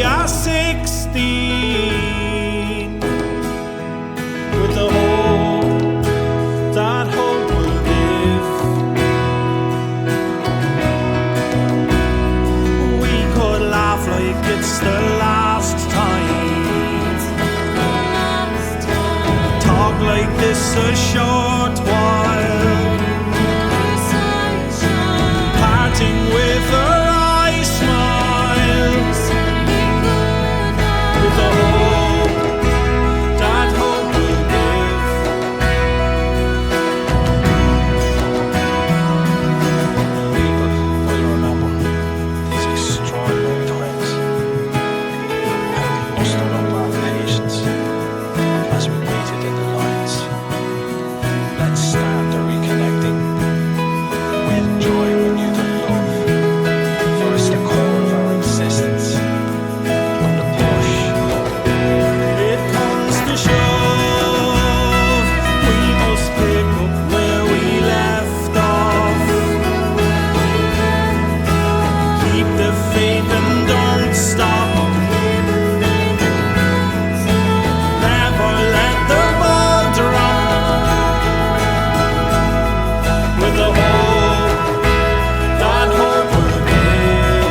we are 16, with the hope that hope will give. We could laugh like it's the last time, talk like this a short while, parting with a wry smile, with the hope that hope will give. People will remember these extraordinary times, how we mustered up our patience as we waited in the lines. Let's start the reconnecting with joy, renewed love. For it's the core of our existence. From the push, It comes to shove, we must pick up where we left off. Keep the faith and don't stop. Never let the ball drop. With the hope that hope will give.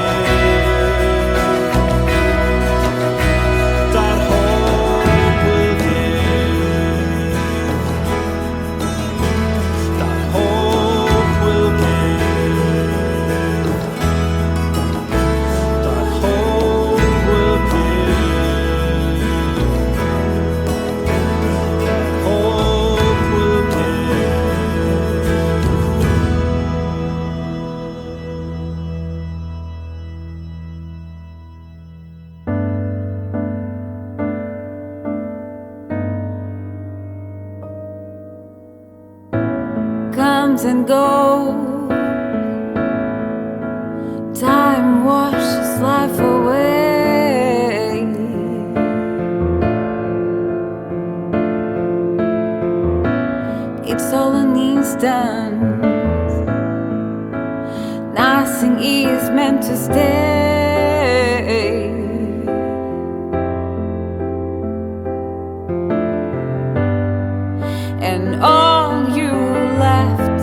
That hope will give. That hope will give. That hope will comes and goes. Time washes life away. It's all an instant. Nothing is meant to stay. And all you left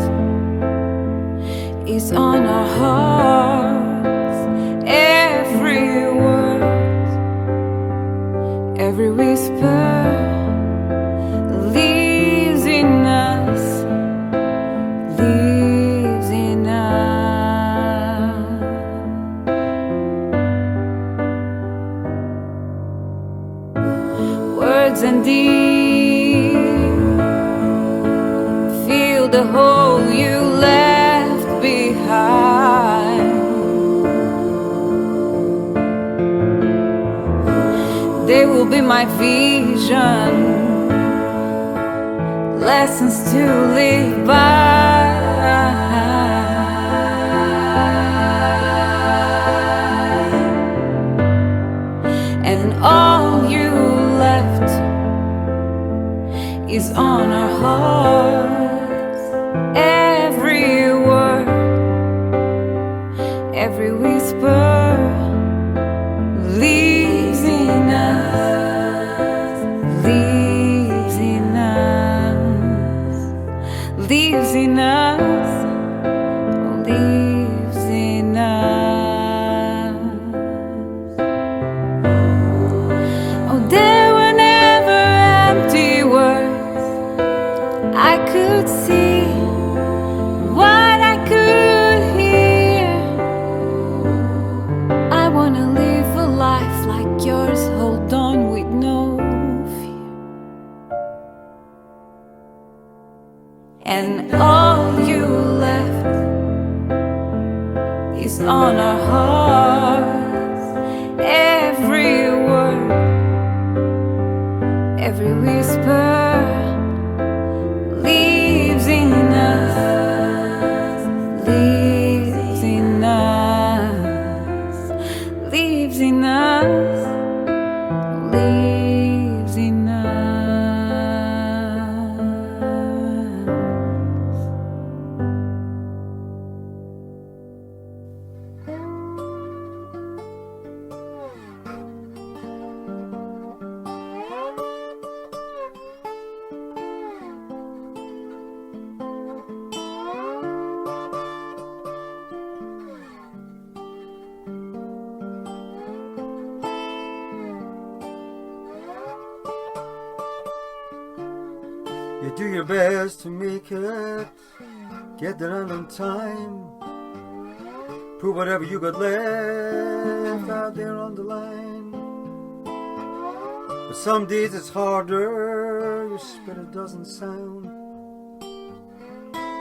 is on our hearts. Every word, every whisper lives in us, lives in us. Words and deeds fill the hole you left behind. They will be my vision, lessons to live by. And all you left is on our hearts. Every word, every whisper lives in us, lives in us, lives in us, lives in us. Oh, there were never empty words. I could see what I could hear. I wanna live a life like yours, hold on with no fear. And all you left is on our hearts. Every word, every whisper lives in us, lives in us, lives in us, lives in us. You do your best to make it, get there on time. Put whatever you got left out there on the line. But some days it's harder, your spirit doesn't sound.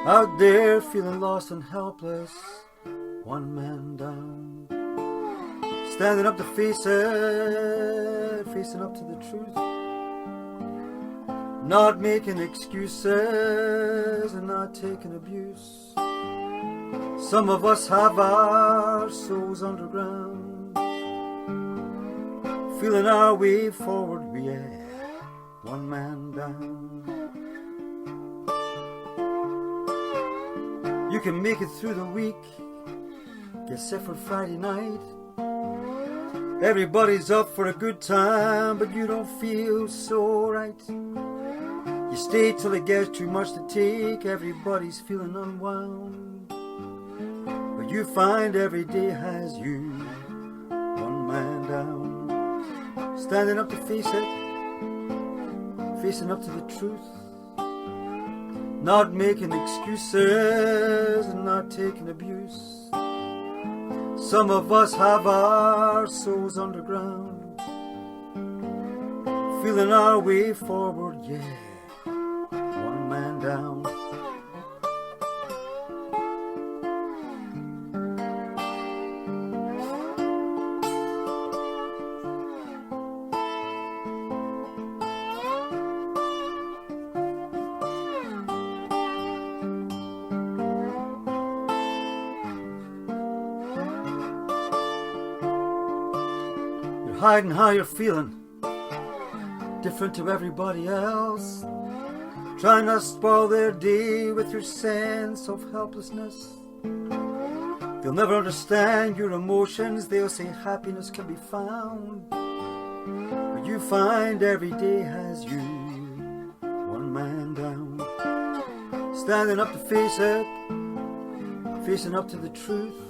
Out there feeling lost and helpless, one man down. Standing up to face it, facing up to the truth. Not making excuses and not taking abuse. Some of us have our souls underground, feeling our way forward, yeah, one man down. You can make it through the week, get set for Friday night. Everybody's up for a good time, but you don't feel so right. You stay till it gets too much to take, everybody's feeling unwound. But you find every day has you, one man down. Standing up to face it, facing up to the truth. Not making excuses and not taking abuse. Some of us have our souls underground, feeling our way forward, yeah, one man down. Hiding how you're feeling, different to everybody else. Trying not to spoil their day with your sense of helplessness. They'll never understand your emotions, they'll say happiness can be found. But you find every day has you, one man down. Standing up to face it, facing up to the truth.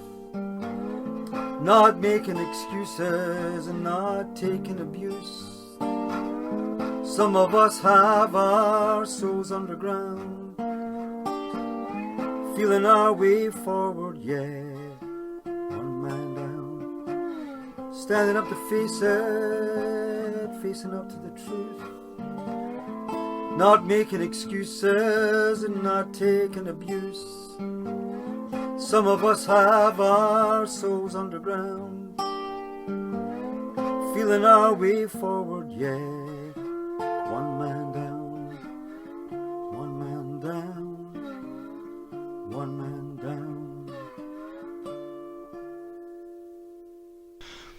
Not making excuses and not taking abuse. Some of us have our souls underground, feeling our way forward, yeah, one man down. Standing up to face it, facing up to the truth. Not making excuses and not taking abuse. Some of us have our souls underground, feeling our way forward, yeah, one man down, one man down, one man down.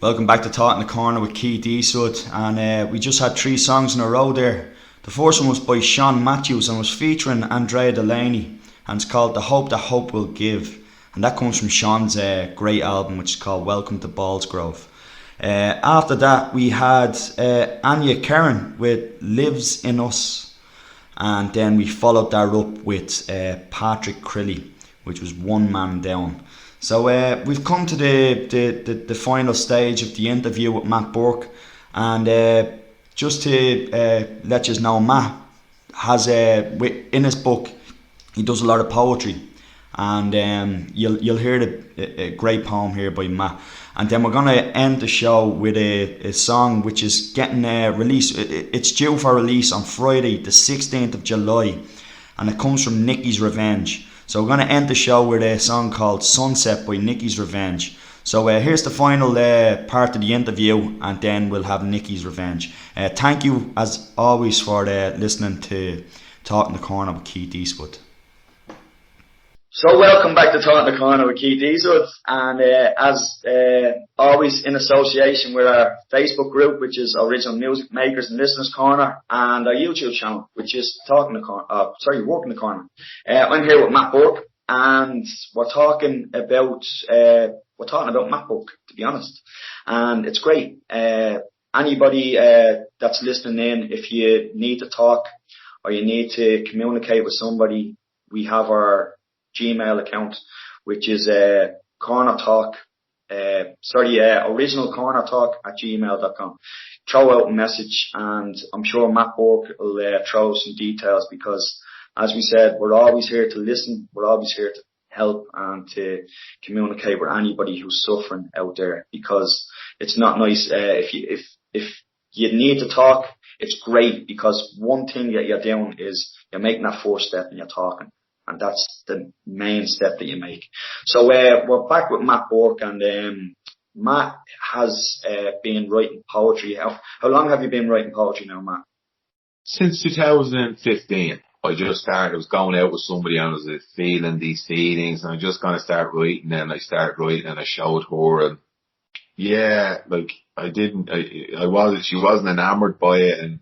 Welcome back to Talk in the Corner with Keith Eastwood, and we just had 3 songs in a row there. The first one was by Sean Mathews and was featuring Andrea Delaney, and it's called The Hope That Hope Will Give. And that comes from Sean's great album, which is called Welcome to Ballsgrove. After that, we had Anya Karin with Lives in Us. And then we followed that up with Patrick Crilly, which was One Man Down. So we've come to the final stage of the interview with Matt Burke. And just to let you know, Matt has, in his book, he does a lot of poetry. And you'll hear a great poem here by Matt. And then we're going to end the show with a song which is getting released. It's due for release on Friday, the 16th of July. And it comes from Nikki's Revenge. So we're going to end the show with a song called Sunset by Nikki's Revenge. So here's the final part of the interview, and then we'll have Nikki's Revenge. Thank you, as always, for listening to Talk in the Corner with Keith Eastwood. So welcome back to Talk in the Corner with Keith Eastwood, and as always in association with our Facebook group, which is Original Music Makers and Listeners Corner, and our YouTube channel, which is Work in the Corner. I'm here with Matt Burke, and we're talking about Matt Burke, to be honest, and it's great. Anybody that's listening in, if you need to talk or you need to communicate with somebody, we have our Gmail account, which is originalcornertalk@gmail.com. throw out a message, and I'm sure Matt Burke will throw some details, because, as we said, we're always here to listen, we're always here to help and to communicate with anybody who's suffering out there, because it's not nice if you need to talk. It's great, because one thing that you're doing is you're making that first step and you're talking, and that's the main step that you make. So we're back with Matt Burke, and Matt has been writing poetry. How long have you been writing poetry now, Matt? Since 2015. I just started, I was going out with somebody and I was feeling these feelings, and I just kind of started writing, and I started writing and I showed her, and yeah, like she wasn't enamored by it, and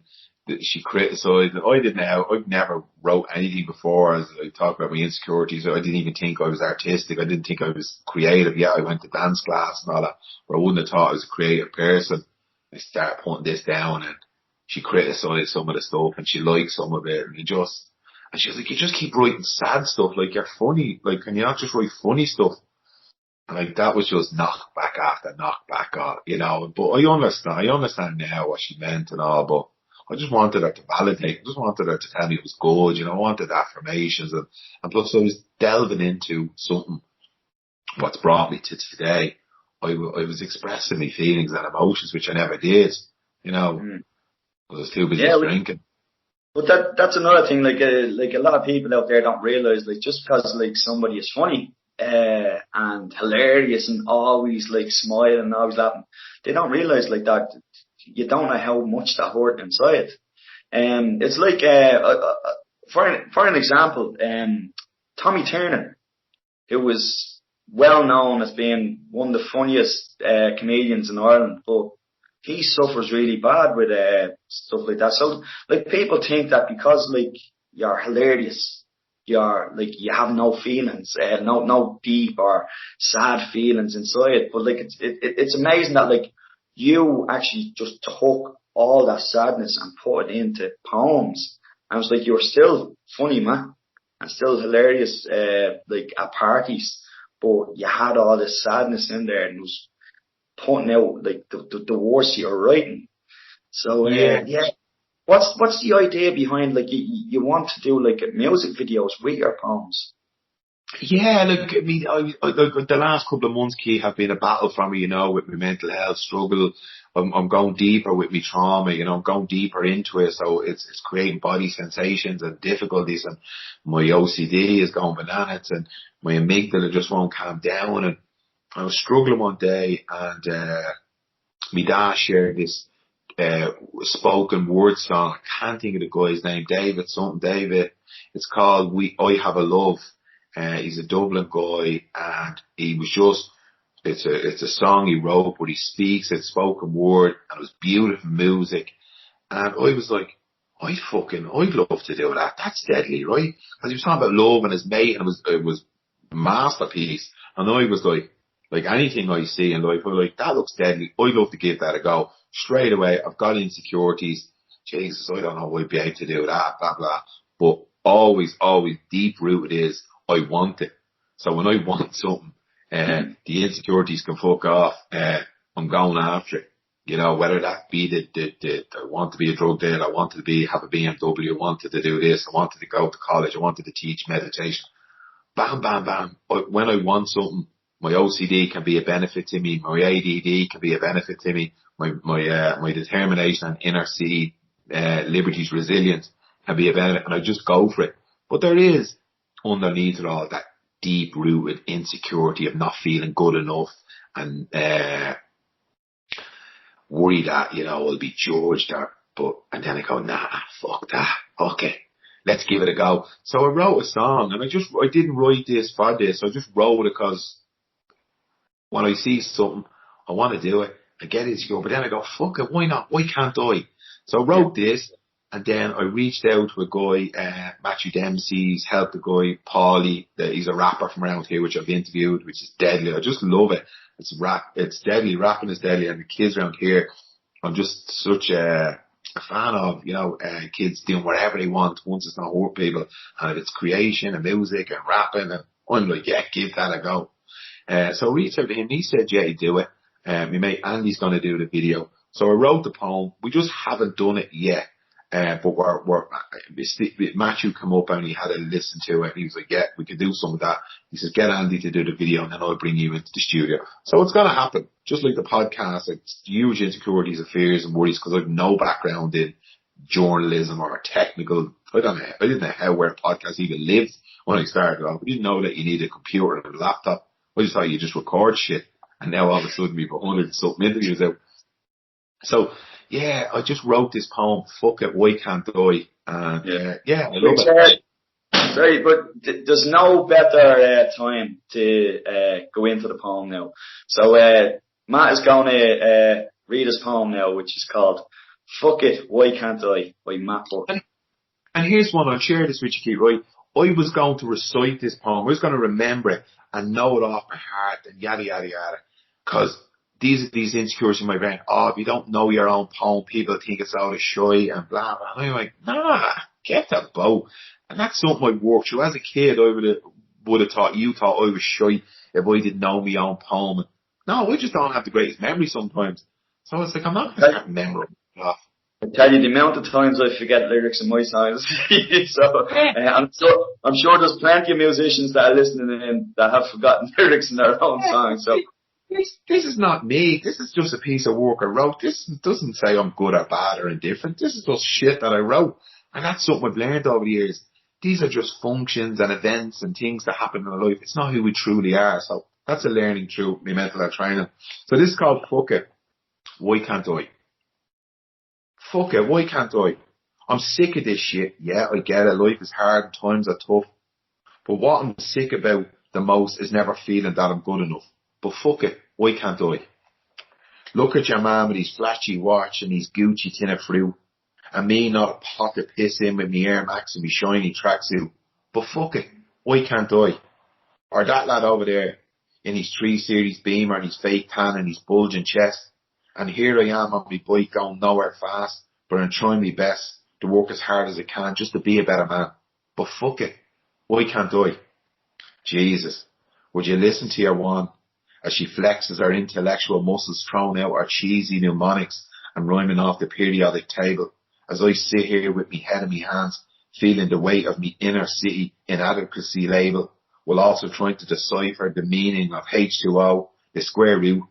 she criticised it. I've never wrote anything before, as I talk about my insecurities. I didn't even think I was artistic. I didn't think I was creative. Yeah, I went to dance class and all that, but I wouldn't have thought I was a creative person. I started putting this down, and she criticised some of the stuff, and she liked some of it, and she was like, you just keep writing sad stuff, like you're funny, like can you not just write funny stuff? And like that was just knock back after knock back, you know. But I understand now what she meant and all, but I just wanted her to validate. I just wanted her to tell me it was good, you know. I wanted affirmations, and plus I was delving into something what's brought me to today. I was expressing my feelings and emotions, which I never did, you know. I was too busy drinking. But that's another thing. Like a lot of people out there don't realize, like, just because like somebody is funny and hilarious and always like smiling and always laughing, they don't realize like that. You don't know how much that hurt inside. It's like for an example, Tommy Tiernan, who was well known as being one of the funniest comedians in Ireland, but he suffers really bad with stuff like that. So like people think that because like you're hilarious, you're like you have no feelings, no deep or sad feelings inside. But like it's amazing that like you actually just took all that sadness and put it into poems. And it's like you're still funny, man, and still hilarious like at parties, but you had all this sadness in there, and it was putting out like the words you're writing. So yeah. What's the idea behind like you want to do like music videos with your poems? Yeah, look, I mean, the last couple of months, Key, have been a battle for me, you know, with my mental health struggle. I'm going deeper with my trauma, you know, I'm going deeper into it. So it's creating body sensations and difficulties, and my OCD is going bananas, and my amygdala just won't calm down. And I was struggling one day, and my dad shared this spoken word song. I can't think of the guy's name, David. It's called I Have a Love. He's a Dublin guy, and he was just, it's a song he wrote, but he speaks it spoken word, and it was beautiful music. And I was like, I'd love to do that. That's deadly, right? Because he was talking about love and his mate, and it was a masterpiece. And I was like anything I see in life, I'm like, that looks deadly. I'd love to give that a go. Straight away, I've got insecurities. Jesus, I don't know if I'd be able to do that, blah, blah. But always deep rooted is, I want it. So when I want something, the insecurities can fuck off. I'm going after it. You know, whether that be I want to be a drug dealer, I wanted to have a BMW, I wanted to do this, I wanted to go to college, I wanted to teach meditation. Bam, bam, bam. But when I want something, my OCD can be a benefit to me, my ADD can be a benefit to me, my determination and inner city, liberties, resilience can be a benefit, and I just go for it. But there is, underneath it all, that deep-rooted insecurity of not feeling good enough, and worry that, you know, I'll be judged, and then I go, nah, fuck that. Okay, let's give it a go. So I wrote a song, and I didn't write this for this. I just wrote it because when I see something, I want to do it. I get insecure, but then I go, fuck it, why not? Why can't I? So I wrote this. And then I reached out to a guy, Matthew Dempsey's helped a guy, Paulie, he's a rapper from around here, which I've interviewed, which is deadly. I just love it. It's deadly. Rapping is deadly. And the kids around here, I'm just such a fan of, you know, kids doing whatever they want once it's not hurt people. And it's creation and music and rapping. And I'm like, yeah, give that a go. So I reached out to him. He said, yeah, he'd do it. My mate Andy's going to do the video. So I wrote the poem. We just haven't done it yet. But Matthew come up and he had a listen to it and he was like, yeah, we could do some of that. He says, get Andy to do the video and then I'll bring you into the studio. So it's going to happen. Just like the podcast, it's huge insecurities and fears and worries because I have no background in journalism or technical. I didn't know where a podcast even lived when I started off. I didn't know that you need a computer and a laptop. I just thought you just record shit. And now all of a sudden we've 100 and something interviews out. So, yeah, I just wrote this poem, Fuck It, Why Can't I? And, I love it. Sorry, but there's no better time to go into the poem now. So, Matt is going to read his poem now, which is called Fuck It, Why Can't I? By Matt Burke. And here's one, I'll share this with you, Keith, right? I was going to recite this poem. I was going to remember it and know it off by heart and yada, yada, yada. Because these insecurities in my brain, if you don't know your own poem, people think it's out of shy and blah, blah. And I'm like, nah, get the boat. And that's something I worked through. As a kid, I would have thought I was shy if I didn't know my own poem. No, I just don't have the greatest memory sometimes. So it's like, I'm not going to have memory off. I tell you the amount of times I forget lyrics in my songs. So I'm sure there's plenty of musicians that are listening in that have forgotten lyrics in their own songs. So this is not me. This is just a piece of work I wrote. This doesn't say I'm good or bad or indifferent. This is just shit that I wrote. And that's something I've learned over the years. These are just functions and events and things that happen in our life. It's not who we truly are. So that's a learning through my mental health training. So this is called Fuck It, Why Can't I? Fuck it, why can't I? I'm sick of this shit. Yeah, I get it. Life is hard and times are tough. But what I'm sick about the most is never feeling that I'm good enough. But fuck it, why can't I? Look at your man with his flashy watch and his Gucci tin of fruit. And me not a pocket piss in with me Air Max and me shiny tracksuit. But fuck it, why can't I? Or that lad over there in his 3 Series Beamer and his fake tan and his bulging chest. And here I am on my bike going nowhere fast, but I'm trying my best to work as hard as I can just to be a better man. But fuck it, why can't I? Jesus, would you listen to your one as she flexes her intellectual muscles, throwing out her cheesy mnemonics and rhyming off the periodic table, as I sit here with me head in me hands, feeling the weight of me inner city inadequacy label, while also trying to decipher the meaning of H2O, the square root,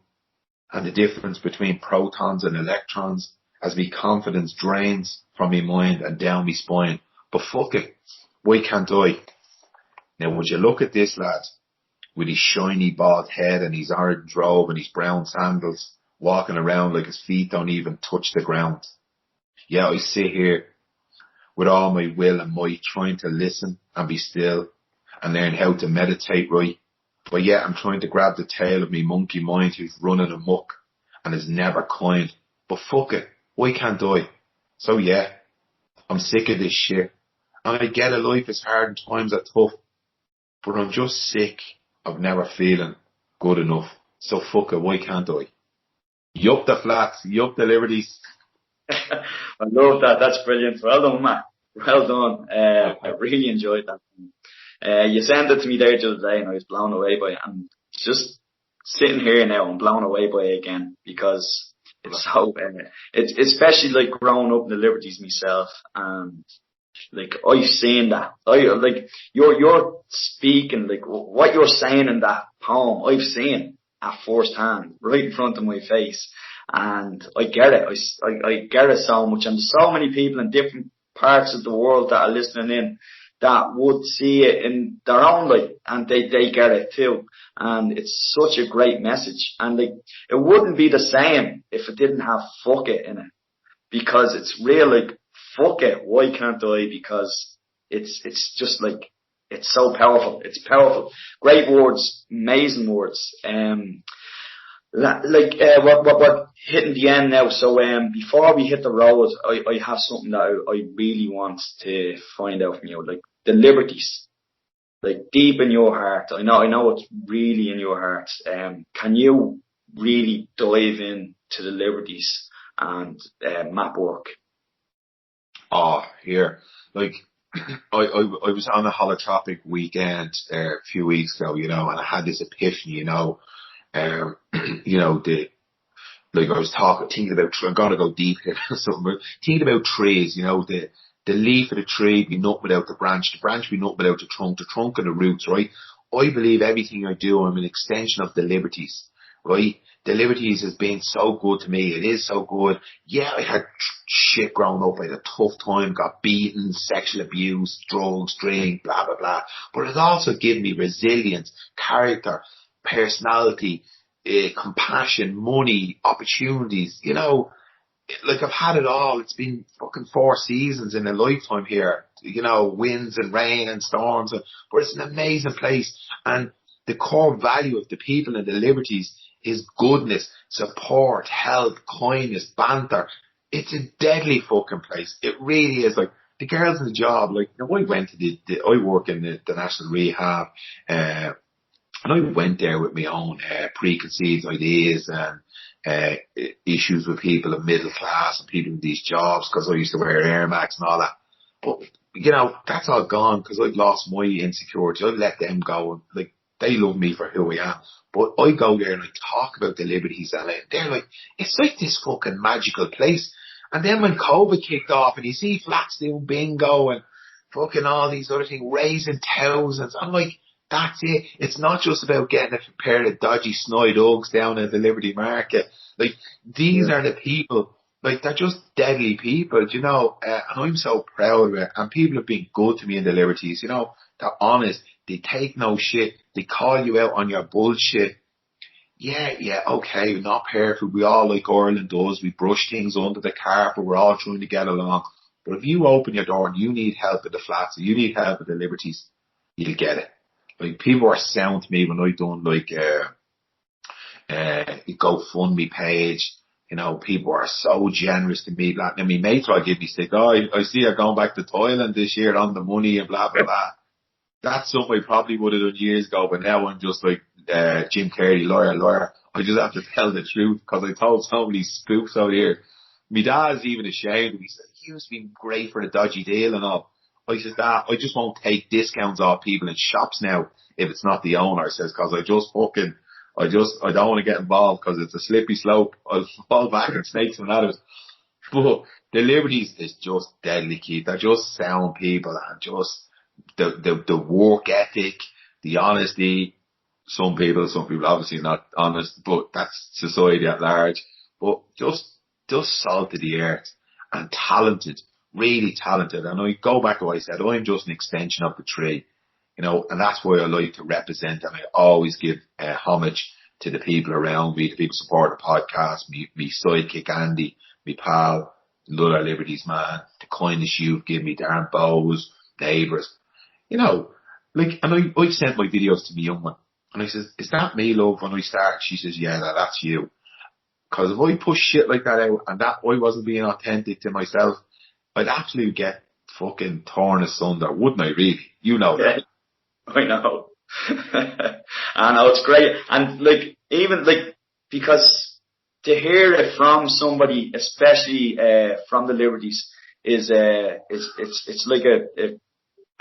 and the difference between protons and electrons as me confidence drains from me mind and down me spine. But fuck it, why can't I? Now would you look at this lad with his shiny bald head and his orange robe and his brown sandals walking around like his feet don't even touch the ground. Yeah, I sit here with all my will and might trying to listen and be still and learn how to meditate right. But yet I'm trying to grab the tail of me monkey mind who's running amok and is never kind. But fuck it, why can't I? So yeah, I'm sick of this shit. And I get it, life is hard and times are tough. But I'm just sick of never feeling good enough. So fuck it, why can't I? Yup the flats, yup the liberties. I love that. That's brilliant. Well done, Matt. Well done. I really enjoyed that. You sent it to me there the other day and I was blown away by it. And just sitting here now, I'm blown away by it again because it's so, it's especially like growing up in the Liberties myself and like I've seen that. Like you're speaking, like what you're saying in that poem, I've seen at first hand, right in front of my face. And I get it. I get it so much. And there's so many people in different parts of the world that are listening in that would see it in their own life and they get it too. And it's such a great message. And like, it wouldn't be the same if it didn't have fuck it in it. Because it's real like, fuck it, why can't I? Because it's just like, it's so powerful. It's powerful. Great words, amazing words. What hitting the end now. So before we hit the road, I have something that I really want to find out from you, like the liberties, like deep in your heart. I know it's really in your heart. Can you really dive into the liberties and Matt Burke? Oh, here, like I was on a holotropic weekend a few weeks ago, and I had this epiphany, like I was thinking about, I'm gonna go deep here or something, but thinking about trees, the leaf of the tree be nothing without the branch be nothing without the trunk and the roots, right? I believe everything I do, I'm an extension of the Liberties, right? The Liberties has been so good to me. It is so good. Yeah, I had shit growing up. I had a tough time, got beaten, sexual abuse, drugs, drink, blah, blah, blah. But it also given me resilience, character, personality, compassion, money, opportunities, like I've had it all. It's been fucking 4 seasons in a lifetime here, winds and rain and storms, but it's an amazing place. And the core value of the people and the Liberties is goodness, support, help, kindness, banter. It's a deadly fucking place. It really is. Like the girls in the job, like I went to I work in the National Rehab, and I went there with my own preconceived ideas and issues with people of middle class and people in these jobs because I used to wear Air Max and all that. But, that's all gone because I've lost my insecurity. I've let them go. Like, they love me for who I am. But I go there and I talk about the Liberties and they're like, it's like this fucking magical place. And then when COVID kicked off and you see flats doing bingo and fucking all these other things, raising thousands, I'm like, that's it. It's not just about getting a pair of dodgy snide Uggs down at the Liberty Market. Like, these are the people, like, they're just deadly people, and I'm so proud of it. And people have been good to me in the Liberties, they're honest. They take no shit. They call you out on your bullshit. Yeah, okay, not perfect. We all, like Ireland does, we brush things under the carpet. We're all trying to get along. But if you open your door and you need help at the flats, or you need help at the Liberties, you'll get it. Like, people are sound to me when I done like a GoFundMe page. People are so generous to me. Like, my mates will give me stick. Oh, I see you're going back to Thailand this year on the money and blah blah blah. That's something I probably would have done years ago, but now I'm just like Jim Carrey, lawyer. I just have to tell the truth because I told so many spoofs out here. My dad's even ashamed. He said, "You used to be great for a dodgy deal and all." I said, "Dad, I just won't take discounts off people in shops now if it's not the owner." Says, because I don't want to get involved because it's a slippery slope. I'll fall back and snakes and ladders. But the Liberties is just deadly key. They're just sound people and just the work ethic, the honesty. Some people obviously not honest, but that's society at large. But just salt of the earth and talented. Really talented. And I go back to what I said, I'm just an extension of the tree, and that's why I like to represent, and I always give homage to the people around me, the people who support the podcast, me sidekick Andy, me pal, another Liberties man, the kindness you've given me, Darren Bowes, neighbours, and I sent my videos to my young one, and I says, "Is that me, love?" When I start, she says, "Yeah, that's you." Because if I push shit like that out and that I wasn't being authentic to myself, I'd absolutely get fucking torn asunder, wouldn't I, really? That. I know. I know, it's great. And, because to hear it from somebody, especially from the Liberties, is it's like a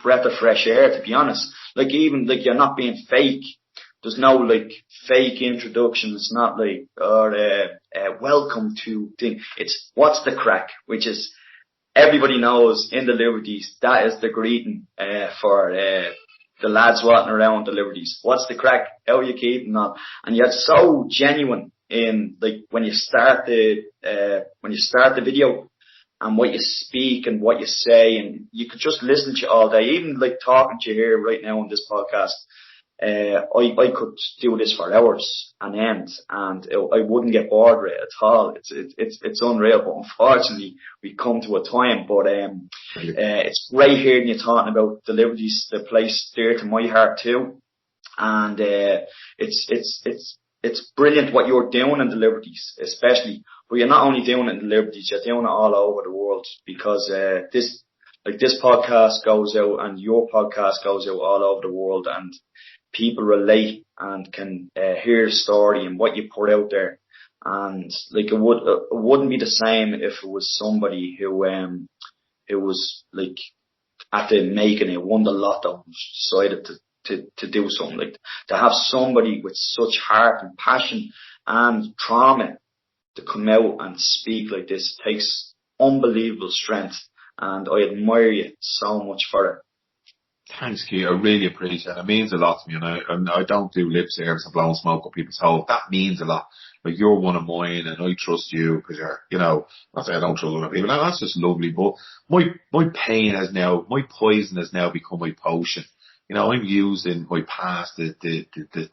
breath of fresh air, to be honest. You're not being fake. There's no, fake introduction. It's not welcome to thing. It's what's the crack, which is, everybody knows in the Liberties, that is the greeting for the lads walking around the Liberties. What's the crack? How are you keeping on? And you're so genuine in when you start the video and what you speak and what you say, and you could just listen to you all day. Even talking to you here right now on this podcast, I could do this for hours on end, and I wouldn't get bored with it at all. It's unreal, but unfortunately we come to a time. But it's great hearing you talking about the Liberties, the place dear to my heart too, and it's brilliant what you're doing in the Liberties, especially. But you're not only doing it in the Liberties, you're doing it all over the world, because this podcast goes out and your podcast goes out all over the world, and people relate and can hear the story and what you put out there. And it wouldn't be the same if it was somebody who was after making it, won the lotto, decided to do something. To have somebody with such heart and passion and trauma to come out and speak like this takes unbelievable strength, and I admire you so much for it. Thanks, Keith. I really appreciate it. It means a lot to me, and I don't do lip service and blowing smoke up people's hole. That means a lot. Like, you're one of mine, and I trust you because you're, you know, not saying I don't trust other people. And that's just lovely. But my pain has now, my poison has now become my potion. You know, I'm using my past to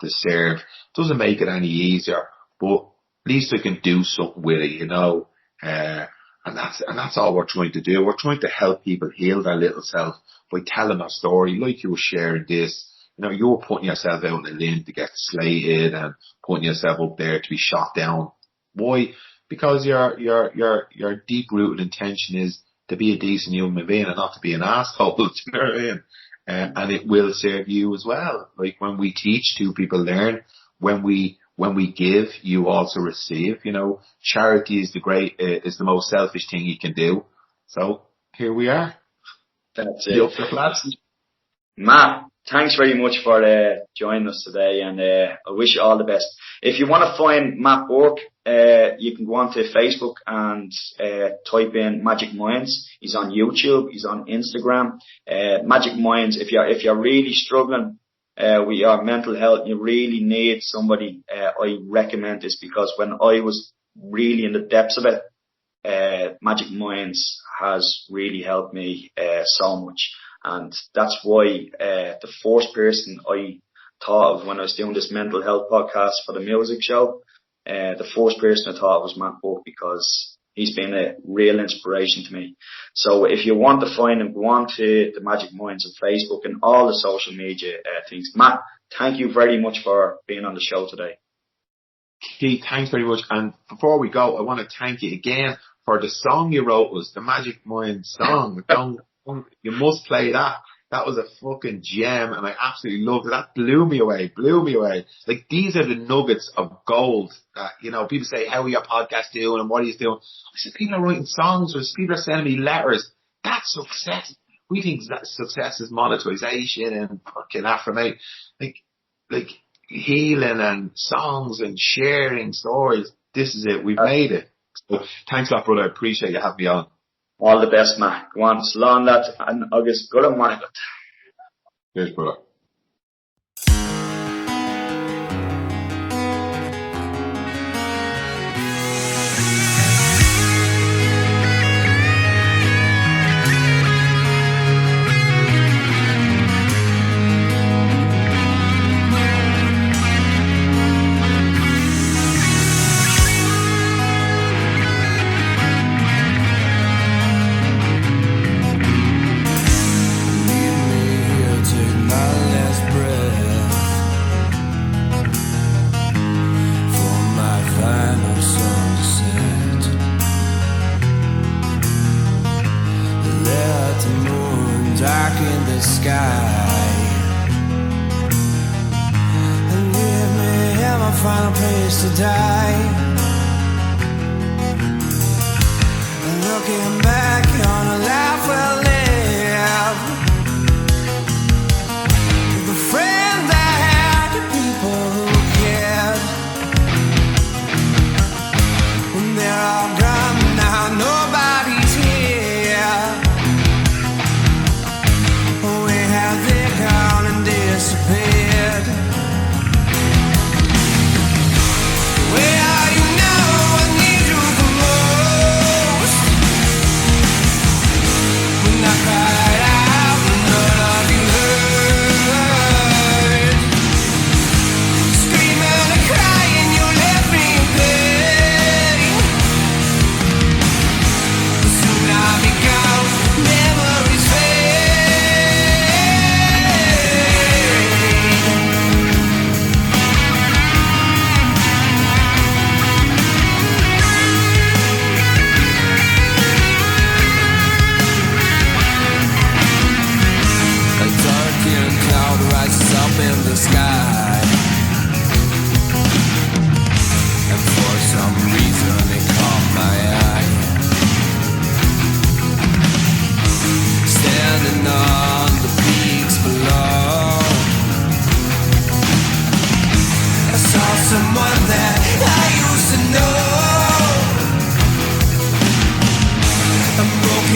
serve. Doesn't make it any easier, but at least I can do something with it, you know. And that's all we're trying to do. We're trying to help people heal their little self by telling a story, like you were sharing this. You know, you're putting yourself out on a limb to get slated and putting yourself up there to be shot down. Why? Because your deep rooted intention is to be a decent human being and not to be an asshole. Do you know what I mean? And it will serve you as well. Like, when we teach, two people learn. When we give, you also receive. You know, charity is is the most selfish thing you can do. So here we are. That's it. Matt, thanks very much for joining us today, and I wish you all the best. If you want to find Matt Burke, you can go onto Facebook and type in Magic Minds. He's on YouTube. He's on Instagram. Magic Minds. If you're really struggling with your mental health, you really need somebody. I recommend this, because when I was really in the depths of it, Magic Minds has really helped me so much. And that's why the first person I thought of when I was doing this mental health podcast for the music show, the first person I thought of was Matt Burke, because he's been a real inspiration to me. So if you want to find him, go on to the Magic Minds on Facebook and all the social media things. Matt, thank you very much for being on the show today. Keith, thanks very much. And before we go, I want to thank you again for the song you wrote us, the Magic Minds song. You must play that. That was a fucking gem, and I absolutely loved it. That blew me away. Like, these are the nuggets of gold that, you know, people say, how are your podcast doing and what are you doing? I said, people are writing songs, or people are sending me letters. That's success. We think that success is monetization and fucking affirmation. Like healing and songs and sharing stories. This is it. We've made it. So thanks a lot, brother. I appreciate you having me on. All the best, Matt. Go on, slán that, and agus go on, Margaret. Cheers, brother.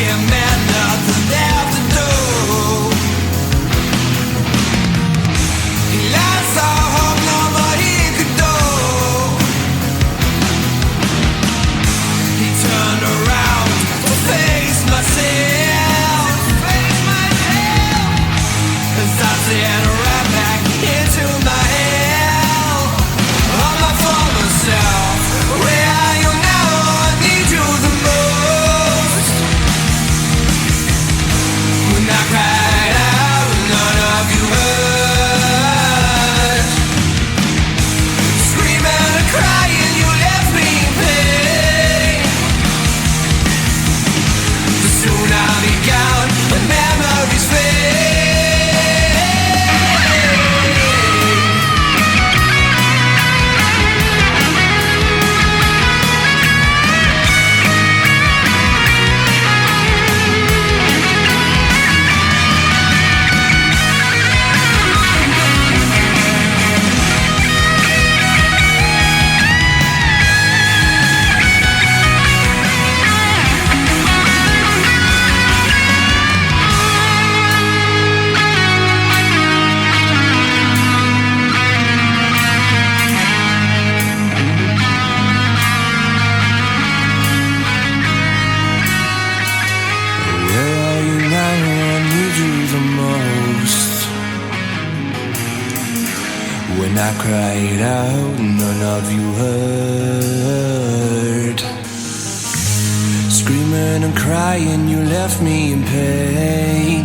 him and nothing left to do. He lost all hope, no more he could do. He turned around to face myself. As I said right back into my hell. All my former self. Where are you now? I need you the most. When I cried out, none of you heard. Screaming and crying, you left me in pain. But soon I'll be gone, the memories fade. Where are you now? I need you the most. When I cried out, none of you heard. Screaming and crying, you left me in pain.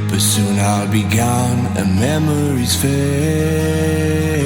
But soon I'll be gone and memories fade.